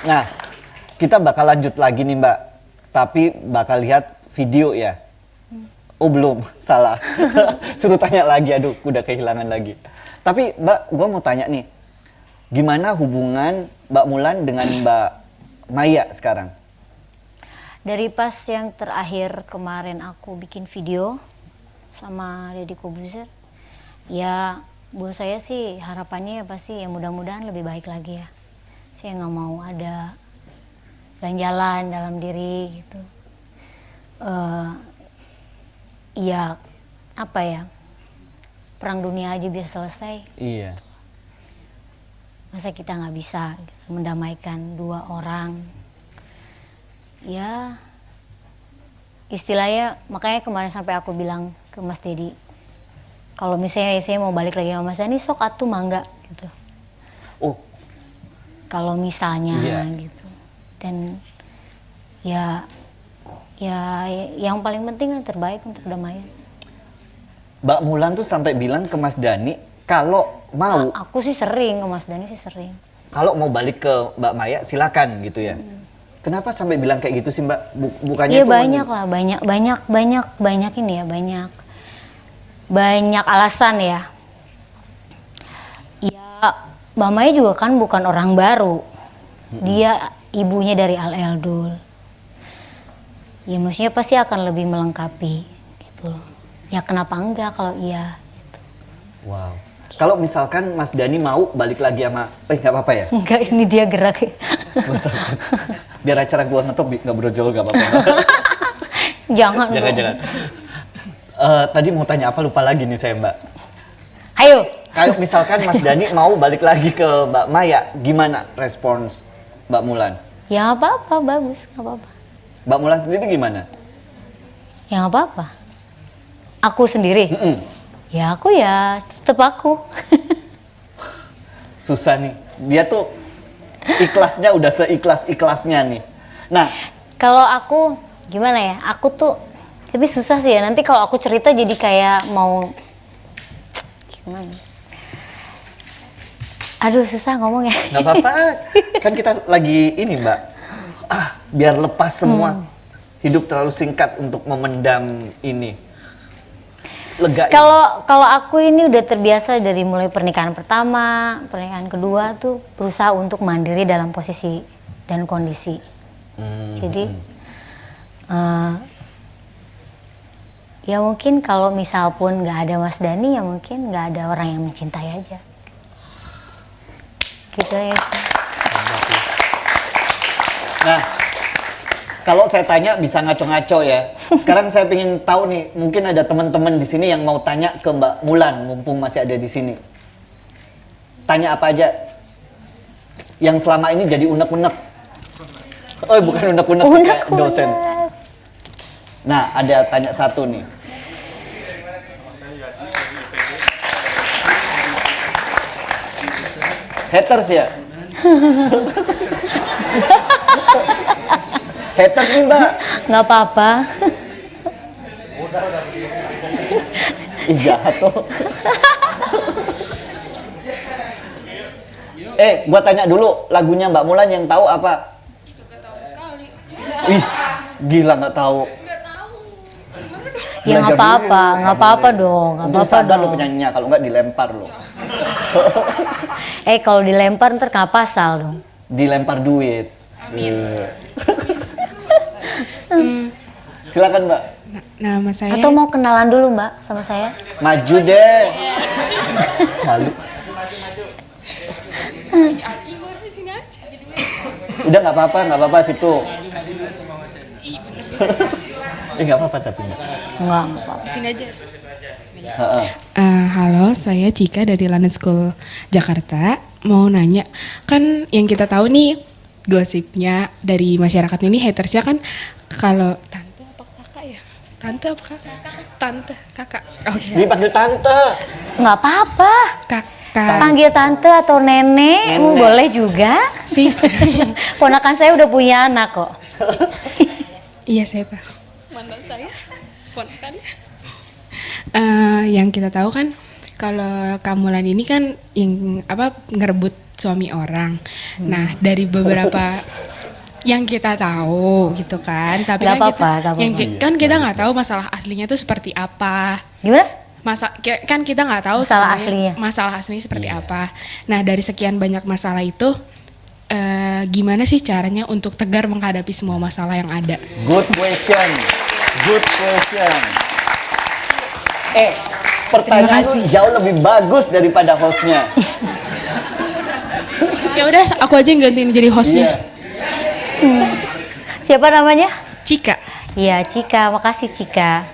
Nah, kita bakal lanjut lagi nih Mbak. Tapi bakal lihat video ya. Oh belum, salah. Suruh tanya lagi, aduh udah kehilangan lagi. Tapi Mbak, gua mau tanya nih. Gimana hubungan Mbak Mulan dengan Mbak Maya sekarang? Dari pas yang terakhir kemarin aku bikin video sama Deddy Corbuzier, ya buat saya sih harapannya pasti ya mudah-mudahan lebih baik lagi ya. Saya nggak mau ada ganjalan dalam diri gitu. Ya apa ya, perang dunia aja bisa selesai. Iya. Masa kita nggak bisa gitu, mendamaikan dua orang. Ya istilahnya, makanya kemarin sampai aku bilang ke Mas Dedi, kalau misalnya saya mau balik lagi sama Mas Dani, sok atuh mangga gitu. Oh, Kalau misalnya Iya. gitu. Dan ya yang paling penting yang terbaik untuk damai. Mbak Mulan tuh sampai bilang ke Mas Dani kalau mau Aku sih sering ke Mas Dani sih sering. kalau mau balik ke Mbak Maya silakan gitu ya. Kenapa sampai bilang kayak gitu sih Mbak? Bukannya Iya tuh banyak lah, banyak ini ya, banyak alasan ya. Ya, Mbak Maya juga kan bukan orang baru. Dia ibunya dari Al Eldul. Ya maksudnya pasti akan lebih melengkapi gitu loh. Ya kenapa enggak kalau iya gitu. Wow. Kalau misalkan Mas Dani mau balik lagi sama, nggak apa-apa ya? Enggak, ini dia gerak. Gua takut. Biar acara gua ngetop nggak brojol nggak apa-apa. Jangan. dong. Jangan. Tadi mau tanya apa lupa lagi nih saya Mbak. Ayo. Kalau misalkan Mas Dani mau balik lagi ke Mbak Maya, gimana respons Mbak Mulan? Ya nggak apa-apa, bagus, nggak apa-apa. Mbak Mulan sendiri gimana? Ya nggak apa-apa. Aku sendiri. Mm-mm. Ya aku ya tetap aku. Susah nih. Dia tuh ikhlasnya udah seikhlas-ikhlasnya nih. Nah, Kalau aku gimana ya? Aku tuh tapi susah sih ya. Nanti kalau aku cerita jadi kayak mau gimana? Aduh susah ngomongnya. nggak apa-apa. Kan kita lagi ini Mbak. Biar lepas semua. Hidup terlalu singkat untuk memendam ini. Lega. Kalau aku ini udah terbiasa dari mulai pernikahan pertama, pernikahan kedua tuh berusaha untuk mandiri dalam posisi dan kondisi. Jadi ya mungkin kalau misal pun nggak ada Mas Dani, ya mungkin nggak ada orang yang mencintai aja. Gitu ya. Nah, kalau saya tanya bisa ngaco-ngaco ya. Sekarang saya pengen tahu nih, mungkin ada teman-teman di sini yang mau tanya ke Mbak Mulan, mumpung masih ada di sini. Tanya apa aja yang selama ini jadi unek-unek. Oh, bukan unek-unek sih, kayak dosen. Nah, ada tanya satu nih. Haters ya? Haters nih Mbak. Nggak apa-apa. Ih jahat tuh. Gua tanya dulu, lagunya Mbak Mulan yang tahu apa? Gak tahu sekali. Ih, gila nggak tahu. Gak tahu. Gimana dong? Ya nggak apa-apa, nggak apa-apa dong, nggak Untung apa-apa sadar lo dong. penyanyinya, kalau nggak dilempar lo. Kalau dilempar ntar kena pasal dong. Dilempar duit. Amin. Silakan Mbak. Nama saya Atau mau kenalan dulu Mbak sama saya? Maju deh. Malu. Ya, gue harus di sini aja. Udah nggak apa-apa situ. Nggak apa-apa tapi Mbak. Enggak apa-apa. Di sini aja. Heeh. halo, saya Cika dari London School Jakarta. Mau nanya, kan yang kita tahu nih gosipnya dari masyarakat ini hatersnya kan kalau tante apa kakak ya? Tante apa kakak? Tante, kakak. Oke. Dipanggil tante. Nggak apa-apa. Kakak. Panggil tante atau nenek, Nenek. boleh juga. Sis. Ponakan saya udah punya anak kok. Iya, saya tahu. Mantan saya. Ponakannya. Yang kita tahu kan kalau Kamulan ini kan yang ngerebut suami orang. Nah, dari beberapa yang kita tahu gitu kan, tapi Gak kan apa-apa, gak yang apa-apa. kan kita nggak tahu masalah aslinya tuh seperti apa. Gimana? Kan kita nggak tahu Masalah sebenarnya aslinya. masalah aslinya seperti apa. Nah, dari sekian banyak masalah itu gimana sih caranya untuk tegar menghadapi semua masalah yang ada? Good question. Good question. Pertanyaan Terima kasih. lu jauh lebih bagus daripada hostnya. Ya udah, aku aja yang gantiin jadi hostnya. Iya. Siapa namanya? Cika. Iya, Cika. Makasih Cika.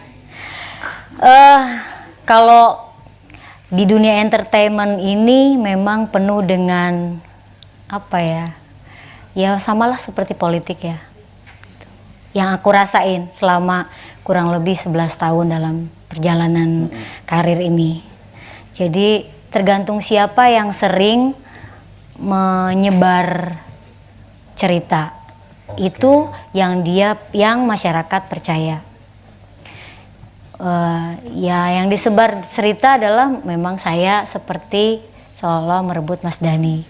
Kalau di dunia entertainment ini memang penuh dengan apa ya? Ya samalah seperti politik ya. Yang aku rasain selama kurang lebih 11 tahun dalam perjalanan karir ini. Jadi tergantung siapa yang sering menyebar cerita. Itu yang masyarakat percaya. Ya yang disebar cerita adalah memang saya seperti seolah merebut Mas Dhani.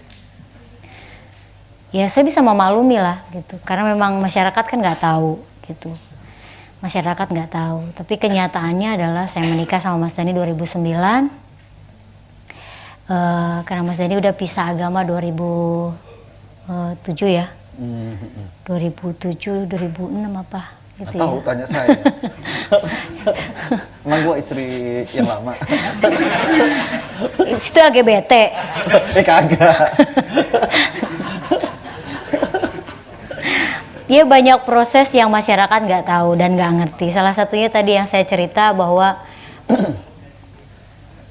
Ya saya bisa memaklumi lah gitu, karena memang masyarakat kan nggak tahu gitu. Masyarakat nggak tahu, tapi kenyataannya adalah saya menikah sama Mas Dhani 2009. Karena Mas Dhani udah pisah agama 2007 ya. 2007, 2006 apa gitu Tahu ya. tanya saya. Emang gua istri yang lama. Itu LGBT. Kagak. Dia banyak proses yang masyarakat nggak tahu dan nggak ngerti. Salah satunya tadi yang saya cerita bahwa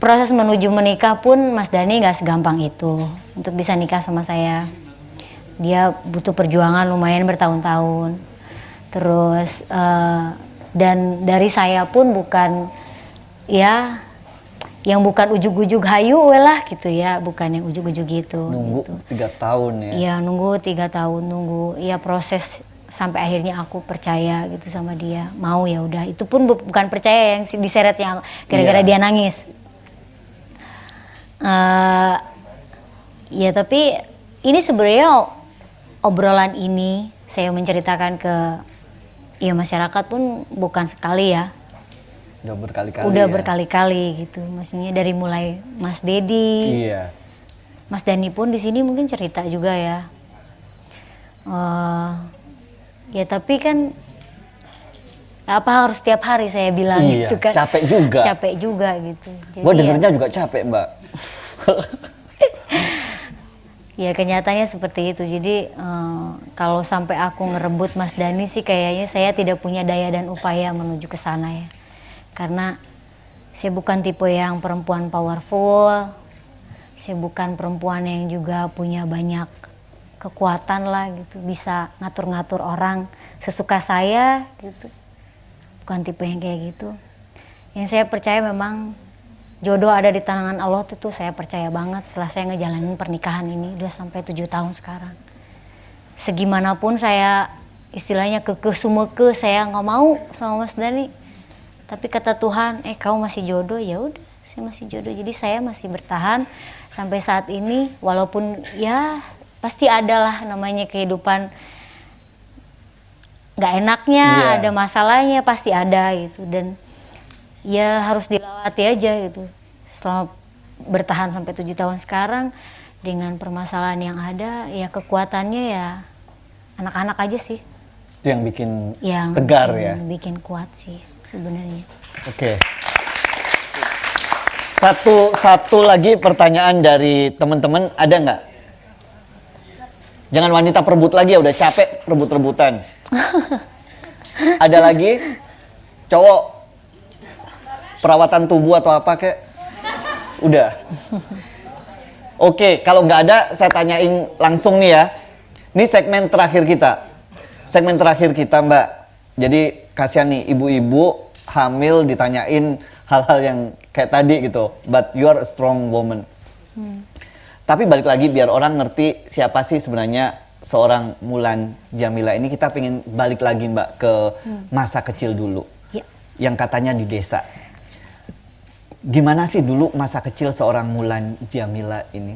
proses menuju menikah pun Mas Dhani nggak segampang itu untuk bisa nikah sama saya. Dia butuh perjuangan lumayan bertahun-tahun. Terus dan dari saya pun bukan ya yang bukan ujuk-ujuk hayu lah gitu ya, bukan yang ujuk-ujuk gitu. Nunggu gitu. 3 tahun ya. Iya nunggu 3 tahun, nunggu ya proses sampai akhirnya aku percaya gitu sama dia, mau ya udah. Itu pun bukan percaya yang diseretnya gara-gara Iya. dia nangis. Ya tapi ini sebenarnya obrolan ini saya menceritakan ke ya masyarakat pun bukan sekali ya. Udah berkali-kali. Udah ya. berkali-kali gitu. Maksudnya dari mulai Mas Dedi, Iya. Mas Dhani pun di sini mungkin cerita juga ya. Ya tapi kan apa harus tiap hari saya bilang Iya, gitu kan. capek juga. Capek juga gitu. Jadi Gua dengernya juga capek, Mbak. ya kenyataannya seperti itu. Jadi kalau sampai aku ngerebut Mas Dhani sih kayaknya saya tidak punya daya dan upaya menuju ke sana ya. Karena saya bukan tipe yang perempuan powerful. Saya bukan perempuan yang juga punya banyak kekuatan lah gitu, bisa ngatur-ngatur orang sesuka saya gitu. Bukan tipe yang kayak gitu. Yang saya percaya memang jodoh ada di tangan Allah tuh saya percaya banget setelah saya ngejalanin pernikahan ini udah sampai 7 tahun sekarang. Segimanapun saya istilahnya kekeh sumeke, saya nggak mau sama Mas Dhani. Tapi kata Tuhan, kamu masih jodoh, ya udah saya masih jodoh. Jadi saya masih bertahan sampai saat ini, walaupun ya pasti ada lah namanya kehidupan nggak enaknya, Iya. ada masalahnya pasti ada gitu, dan ya harus dilewati aja gitu. Selama bertahan sampai 7 tahun sekarang dengan permasalahan yang ada, ya kekuatannya ya anak-anak aja sih Itu yang bikin yang tegar bikin, ya. bikin kuat sih sebenarnya. Oke. Satu lagi pertanyaan dari teman-teman, ada nggak? Jangan wanita perebut lagi ya, udah capek rebut-rebutan. Ada lagi? Cowok? Perawatan tubuh atau apa kek? Udah. Oke, kalau nggak ada saya tanyain langsung nih ya. Ini segmen terakhir kita. Segmen terakhir kita, Mbak. Jadi kasihan nih ibu-ibu hamil ditanyain hal-hal yang kayak tadi gitu. But you are a strong woman. Tapi balik lagi biar orang ngerti siapa sih sebenarnya seorang Mulan Djamila ini, kita pengen balik lagi Mbak ke masa kecil dulu. Ya. Yang katanya di desa. Gimana sih dulu masa kecil seorang Mulan Djamila ini?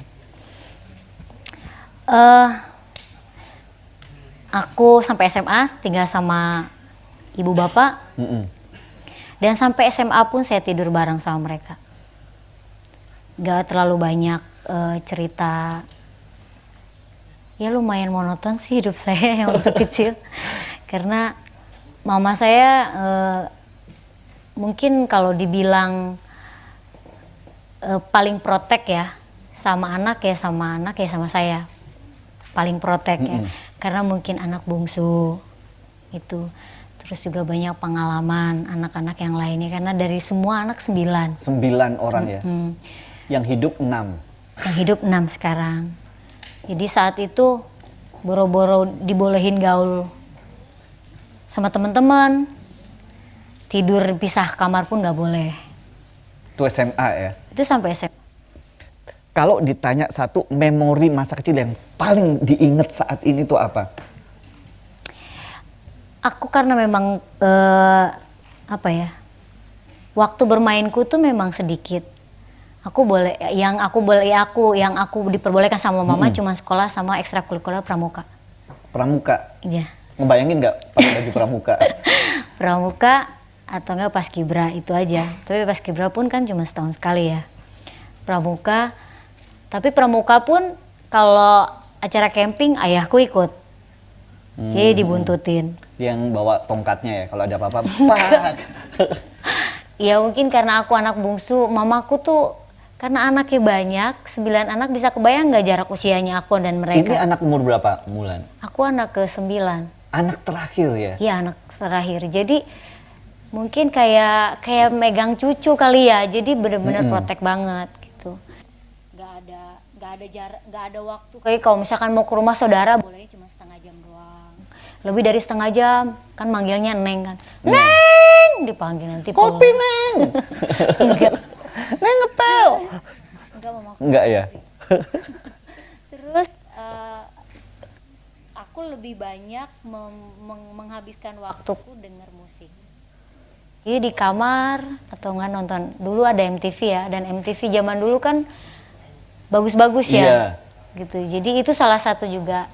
Aku sampai SMA tinggal sama ibu bapak, dan sampai SMA pun saya tidur bareng sama mereka. Gak terlalu banyak cerita. Ya lumayan monoton sih hidup saya yang waktu kecil. Karena mama saya mungkin kalau dibilang paling protek ya sama anak ya sama saya. Paling protek ya. Karena mungkin anak bungsu itu. Terus juga banyak pengalaman anak-anak yang lainnya. Karena dari semua anak 9. 9 orang ya? Yang hidup 6. Yang hidup 6 sekarang. Jadi saat itu boro-boro dibolehin gaul sama teman-teman, tidur pisah kamar pun nggak boleh. Itu SMA ya? Itu sampai SMA. Kalau ditanya satu memori masa kecil yang paling diingat saat ini tuh apa? Aku karena memang apa ya, waktu bermainku tuh memang sedikit. Yang aku diperbolehkan sama mama cuma sekolah sama ekstrakurikuler pramuka. Pramuka? Iya. Ngebayangin nggak pakai baju pramuka? Pramuka atau enggak paskibra, itu aja. Tapi paskibra pun kan cuma setahun sekali ya. Pramuka, tapi pramuka pun kalau acara camping ayahku ikut. Jadi dibuntutin. Yang bawa tongkatnya ya kalau ada apa-apa. Pak. Ya mungkin karena aku anak bungsu, mamaku tuh karena anaknya banyak, 9 anak, bisa kebayang nggak jarak usianya aku dan mereka? Ini anak umur berapa, Mulan? Aku anak ke-9. Anak terakhir ya? Iya, anak terakhir. Jadi mungkin kayak megang cucu kali ya. Jadi benar-benar protek banget gitu. Nggak ada waktu. Kayak kalau misalkan mau ke rumah saudara bolehnya cuma setengah jam doang. Lebih dari setengah jam kan manggilnya Neng kan. Neng, dipanggil nanti. Kopi Neng. Neng ngepel. Enggak, mamaku. Enggak ya? Terus aku lebih banyak menghabiskan waktuku dengar musik. Jadi di kamar atau nggak nonton. Dulu ada MTV ya, dan MTV zaman dulu kan bagus-bagus ya. Iya. Gitu. Jadi itu salah satu juga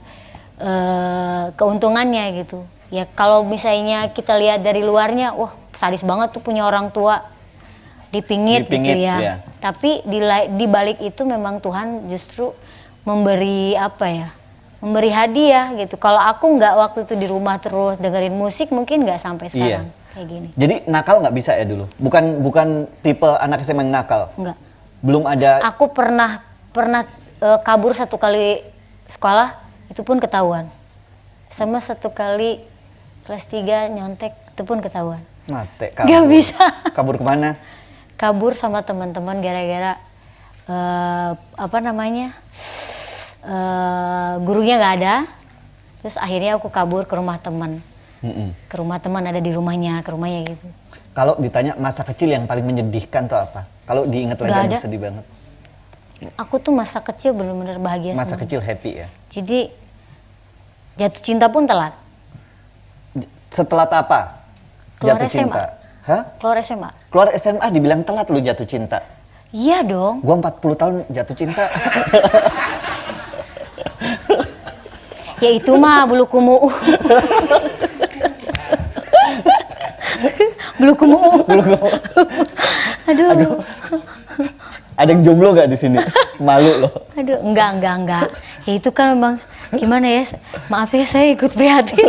keuntungannya gitu. Ya kalau misalnya kita lihat dari luarnya, wah sadis banget tuh punya orang tua dipingit gitu ya. Iya. Tapi di balik itu memang Tuhan justru memberi apa ya? Memberi hadiah gitu. Kalau aku nggak waktu itu di rumah terus dengerin musik, mungkin nggak sampai sekarang kayak gini. Jadi nakal nggak bisa ya dulu? Bukan tipe anak SMA yang nakal? Enggak. Belum ada? Aku pernah kabur 1 kali sekolah, itu pun ketahuan. Sama 1 kali kelas 3 nyontek, itu pun ketahuan. Mate, Gak kabur. bisa. Kabur kemana? Kabur sama teman-teman gara-gara gurunya nggak ada. Terus akhirnya aku kabur ke rumah teman. Ke rumah teman, ada di rumahnya, ke rumahnya gitu. Kalau ditanya masa kecil yang paling menyedihkan tuh apa? Kalau diingat lagi Nggak aduh ada. sedih banget. Aku tuh masa kecil benar-benar bahagia Masa semua. kecil happy ya? Jadi jatuh cinta pun telat. Setelah apa? Keluar Jatuh SMA. cinta? Hah? Keluar SMA. Keluar SMA dibilang telat lu jatuh cinta? Iya dong. Gua 40 tahun jatuh cinta. Ya itu mah bulu kumu. Bulu kumu. Aduh. Ada yang jomblo gak di sini? Malu loh. Aduh, enggak. Ya itu kan memang gimana ya? Maaf ya saya ikut prihatin.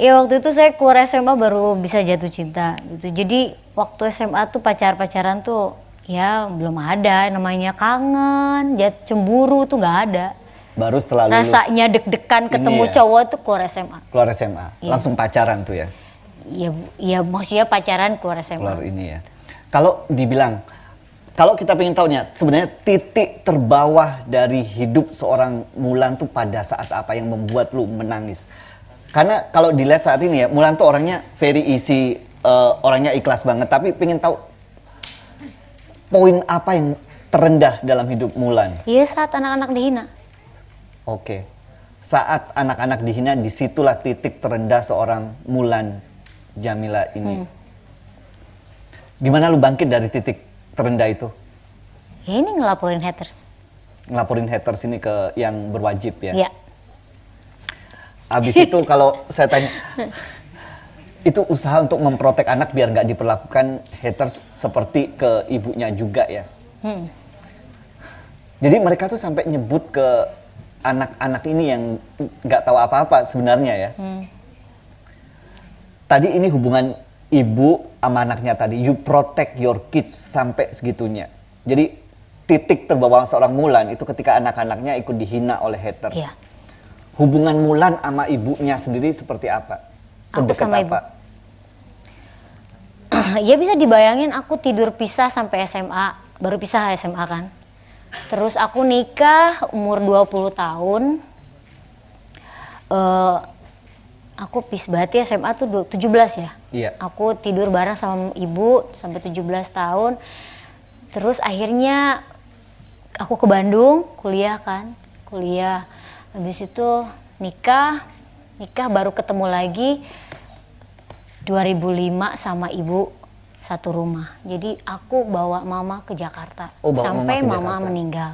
Ya waktu itu saya keluar SMA baru bisa jatuh cinta gitu. Jadi waktu SMA tuh pacaran tuh ya belum ada namanya kangen, cemburu tuh nggak ada. Baru setelah lulus. Rasanya deg-degan ketemu ya? cowok tuh keluar SMA. Keluar SMA, langsung pacaran tuh ya? Ya maksudnya pacaran keluar SMA. Keluar ini ya. Kalau dibilang, kalau kita pengen tahunya sebenarnya titik terbawah dari hidup seorang Mulan tuh pada saat apa yang membuat lu menangis? Karena kalau dilihat saat ini ya, Mulan tuh orangnya very easy, orangnya ikhlas banget. Tapi pengen tahu poin apa yang terendah dalam hidup Mulan? Iya saat anak-anak dihina. Oke, saat anak-anak dihina, disitulah titik terendah seorang Mulan Jamila ini. Gimana lu bangkit dari titik terendah itu? Ya ini ngelaporin haters. Ngelaporin haters ini ke yang berwajib ya? Iya. Abis itu kalau saya tanya, itu usaha untuk memprotek anak biar nggak diperlakukan haters seperti ke ibunya juga ya? Jadi mereka tuh sampai nyebut ke anak-anak ini yang nggak tahu apa-apa sebenarnya ya? Tadi ini hubungan ibu sama anaknya tadi, you protect your kids sampai segitunya. Jadi titik terbawah seorang Mulan itu ketika anak-anaknya ikut dihina oleh haters. Iya. Hubungan Mulan sama ibunya sendiri seperti apa? Aku Sedekat sama apa? Ya bisa dibayangin aku tidur pisah sampai SMA, baru pisah SMA kan. Terus aku nikah umur 20 tahun. Aku berarti SMA tuh 17 ya? Iya. Aku tidur bareng sama ibu sampai 17 tahun. Terus akhirnya aku ke Bandung, kuliah kan. Kuliah, habis itu nikah baru ketemu lagi 2005 sama ibu satu rumah. Jadi aku bawa mama ke Jakarta Oh, bawa sampai mama ke mama Jakarta. meninggal.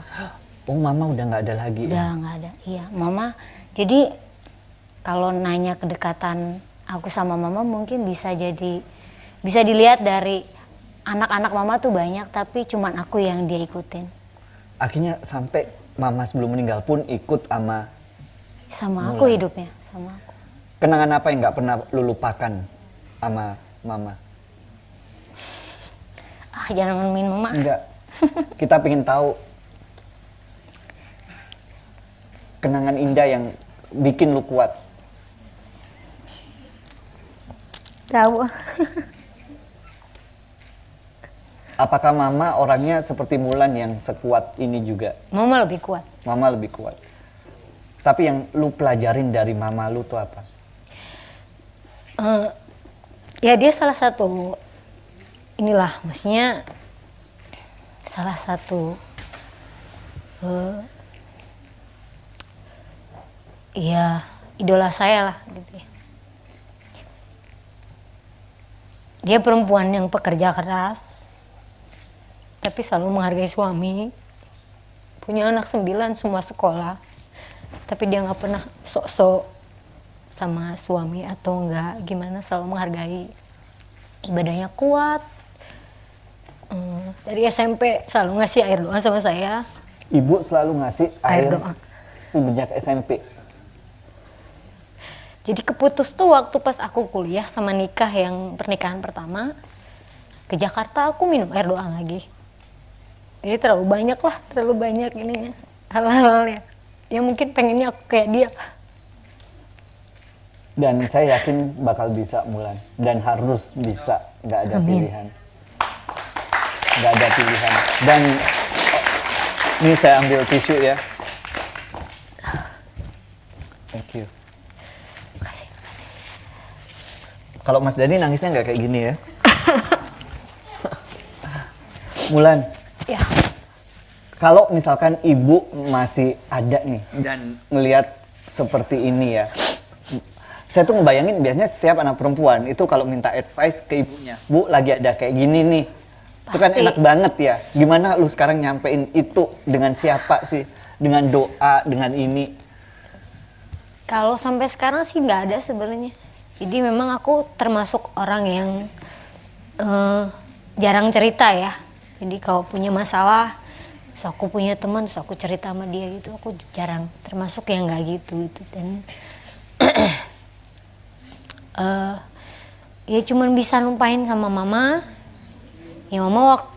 Oh, mama udah nggak ada lagi Udah ya? nggak ada. Iya, mama. Jadi kalau nanya kedekatan aku sama mama mungkin bisa dilihat dari anak-anak mama tuh banyak tapi cuman aku yang dia ikutin. Akhirnya sampai mama sebelum meninggal pun ikut sama Sama aku hidupnya, sama aku. kenangan apa yang nggak pernah lu lupakan sama mama? Jangan main mama. Enggak. Kita pengen tahu kenangan indah yang bikin lu kuat. Tahu. Apakah mama orangnya seperti Mulan yang sekuat ini juga? Mama lebih kuat. Mama lebih kuat. Tapi yang lu pelajarin dari mama lu tuh apa? Ya dia salah satu inilah, maksudnya salah satu ya idola saya lah gitu ya. Dia perempuan yang pekerja keras, tapi selalu menghargai suami. Punya anak 9 semua sekolah, tapi dia nggak pernah sok-sok sama suami atau enggak gimana, selalu menghargai. Ibadahnya kuat. Dari SMP selalu ngasih air doa sama saya. Ibu selalu ngasih Air air doa. sejak SMP. Jadi keputus tuh waktu pas aku kuliah sama nikah yang pernikahan pertama. Ke Jakarta aku minum air doa lagi. Jadi terlalu banyak ininya. Hal-hal yang mungkin pengennya aku kayak dia. Dan saya yakin bakal bisa Mulan. Dan harus bisa, nggak ada pilihan. Nggak ada pilihan. Dan ini saya ambil tisu ya. Thank you. Makasih. Kalau Mas Dani nangisnya nggak kayak gini ya? Mulan, Ya. kalau misalkan ibu masih ada nih dan melihat seperti ini ya, Saya tuh ngebayangin biasanya setiap anak perempuan itu kalau minta advice ke ibunya, Bu lagi ada kayak gini nih, itu kan Pasti. enak banget ya. Gimana lu sekarang nyampein itu dengan siapa sih? Dengan doa, dengan ini? Kalau sampai sekarang sih nggak ada sebenarnya. Jadi memang aku termasuk orang yang jarang cerita ya. Jadi kalau punya masalah, terus aku punya teman, terus aku cerita sama dia gitu, aku jarang. Termasuk yang nggak gitu itu. Dan ya cuman bisa numpahin sama mama. Ya mama waktu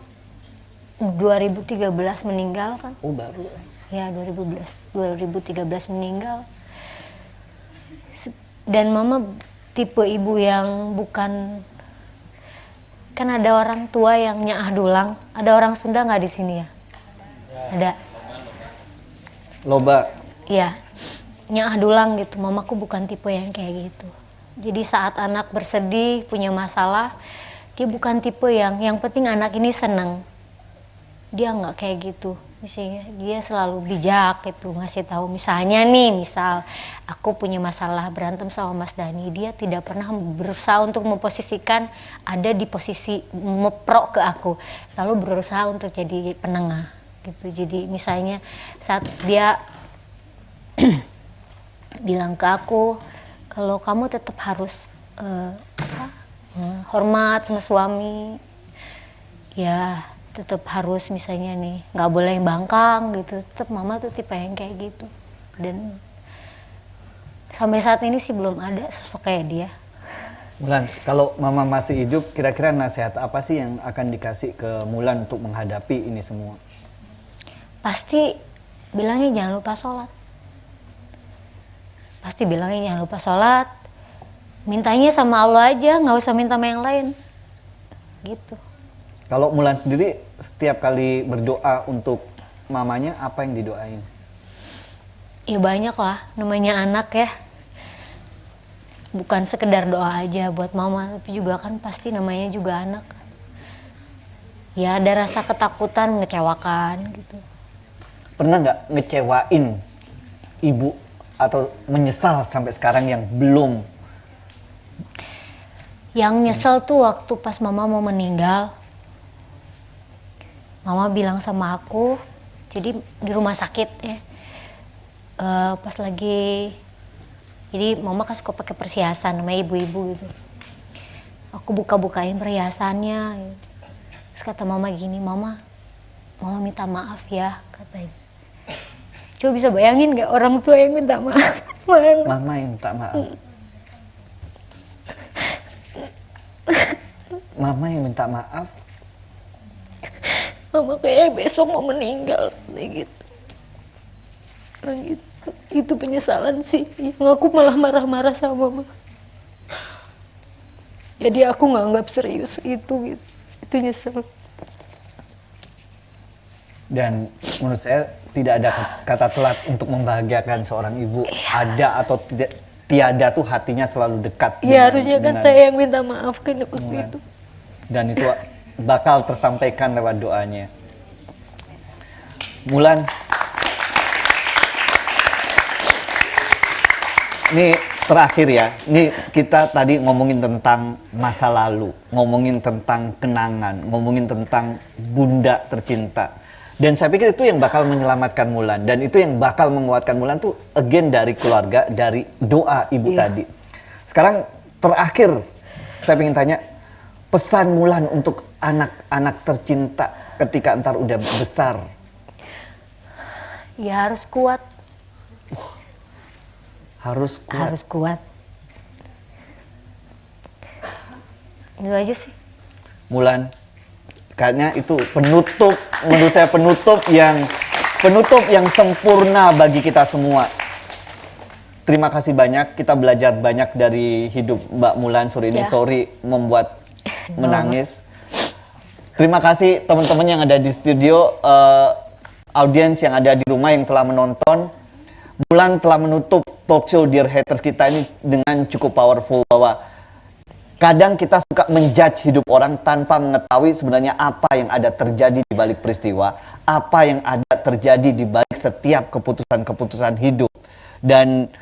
2013 meninggal kan. Oh baru. Ya 2013 meninggal. Dan mama tipe ibu yang bukan, kan ada orang tua yang nyaah dulang. Ada orang Sunda nggak di sini ya? Ada. Loba. Iya. Nyaah dulang gitu. Mamaku bukan tipe yang kayak gitu. Jadi saat anak bersedih, punya masalah, dia bukan tipe yang penting anak ini senang. Dia nggak kayak gitu. Misalnya dia selalu bijak gitu, ngasih tahu. Misalnya nih, misal aku punya masalah berantem sama Mas Dani, dia tidak pernah berusaha untuk memposisikan ada di posisi pro ke aku. Selalu berusaha untuk jadi penengah gitu. Jadi misalnya saat dia bilang ke aku, kalau kamu tetap harus hormat sama suami, ya tetap harus misalnya nih nggak boleh bangkang gitu. Tetap mama tuh tipe yang kayak gitu. Dan sampai saat ini sih belum ada sosok kayak dia. Mulan, kalau mama masih hidup, kira-kira nasihat apa sih yang akan dikasih ke Mulan untuk menghadapi ini semua? Pasti bilangnya jangan lupa sholat. Pasti bilangnya jangan lupa sholat. Mintanya sama Allah aja, nggak usah minta sama yang lain. Gitu. Kalau Mulan sendiri setiap kali berdoa untuk mamanya, apa yang didoain? Ya banyak lah, namanya anak ya. Bukan sekedar doa aja buat mama, tapi juga kan pasti namanya juga anak. Ya ada rasa ketakutan, mengecewakan gitu. Pernah nggak ngecewain ibu atau menyesal sampai sekarang yang belum? Yang nyesel tuh waktu pas mama mau meninggal. Mama bilang sama aku, jadi di rumah sakit ya. Pas lagi, jadi mama kan suka pakai perhiasan sama ibu-ibu gitu. Aku buka-bukain perhiasannya. Gitu. Terus kata mama gini, mama minta maaf ya katanya. Coba bisa bayangin gak orang tua yang minta maaf? Mama yang minta maaf. Mama yang minta maaf. Mama kayak besok mau meninggal kayak gitu. Nah, gitu. Itu penyesalan sih. Yang aku malah marah-marah sama mama. Jadi aku nggak anggap serius itu gitu. Itu nyesel. Dan menurut saya tidak ada kata telat untuk membahagiakan seorang ibu. Ada atau tidak, tiada tuh hatinya selalu dekat. Iya harusnya kan saya yang minta maaf kan waktu Mulan. itu. Dan itu bakal tersampaikan lewat doanya. Mulan, ini terakhir ya. Ini kita tadi ngomongin tentang masa lalu, ngomongin tentang kenangan, ngomongin tentang bunda tercinta. Dan saya pikir itu yang bakal menyelamatkan Mulan, dan itu yang bakal menguatkan Mulan tuh again dari keluarga, dari doa ibu tadi. Sekarang terakhir saya ingin tanya, pesan Mulan untuk anak-anak tercinta ketika ntar udah besar. Ya harus kuat. Harus kuat. Harus kuat. Itu aja sih. Mulan, kayaknya itu penutup, menurut saya penutup yang sempurna bagi kita semua. Terima kasih banyak, kita belajar banyak dari hidup Mbak Mulan sore ini. Ya. Sorry membuat menangis. Terima kasih teman-teman yang ada di studio, audiens yang ada di rumah yang telah menonton. Mulan telah menutup talk show Dear Haters kita ini dengan cukup powerful, bahwa kadang kita suka menjudge hidup orang tanpa mengetahui sebenarnya apa yang ada terjadi di balik peristiwa, apa yang ada terjadi di balik setiap keputusan-keputusan hidup. Dan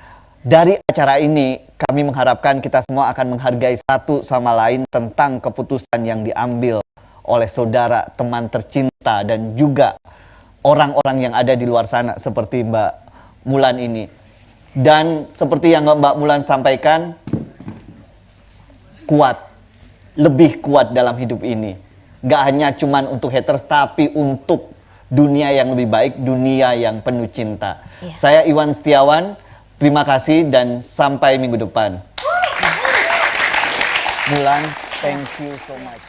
dari acara ini kami mengharapkan kita semua akan menghargai satu sama lain tentang keputusan yang diambil oleh saudara, teman tercinta, dan juga orang-orang yang ada di luar sana seperti Mbak Mulan ini. Dan seperti yang Mbak Mulan sampaikan, kuat, lebih kuat dalam hidup ini. Gak hanya cuman untuk haters, tapi untuk dunia yang lebih baik, dunia yang penuh cinta. Iya. Saya Iwan Setiawan, terima kasih dan sampai minggu depan. Mulan, thank you so much.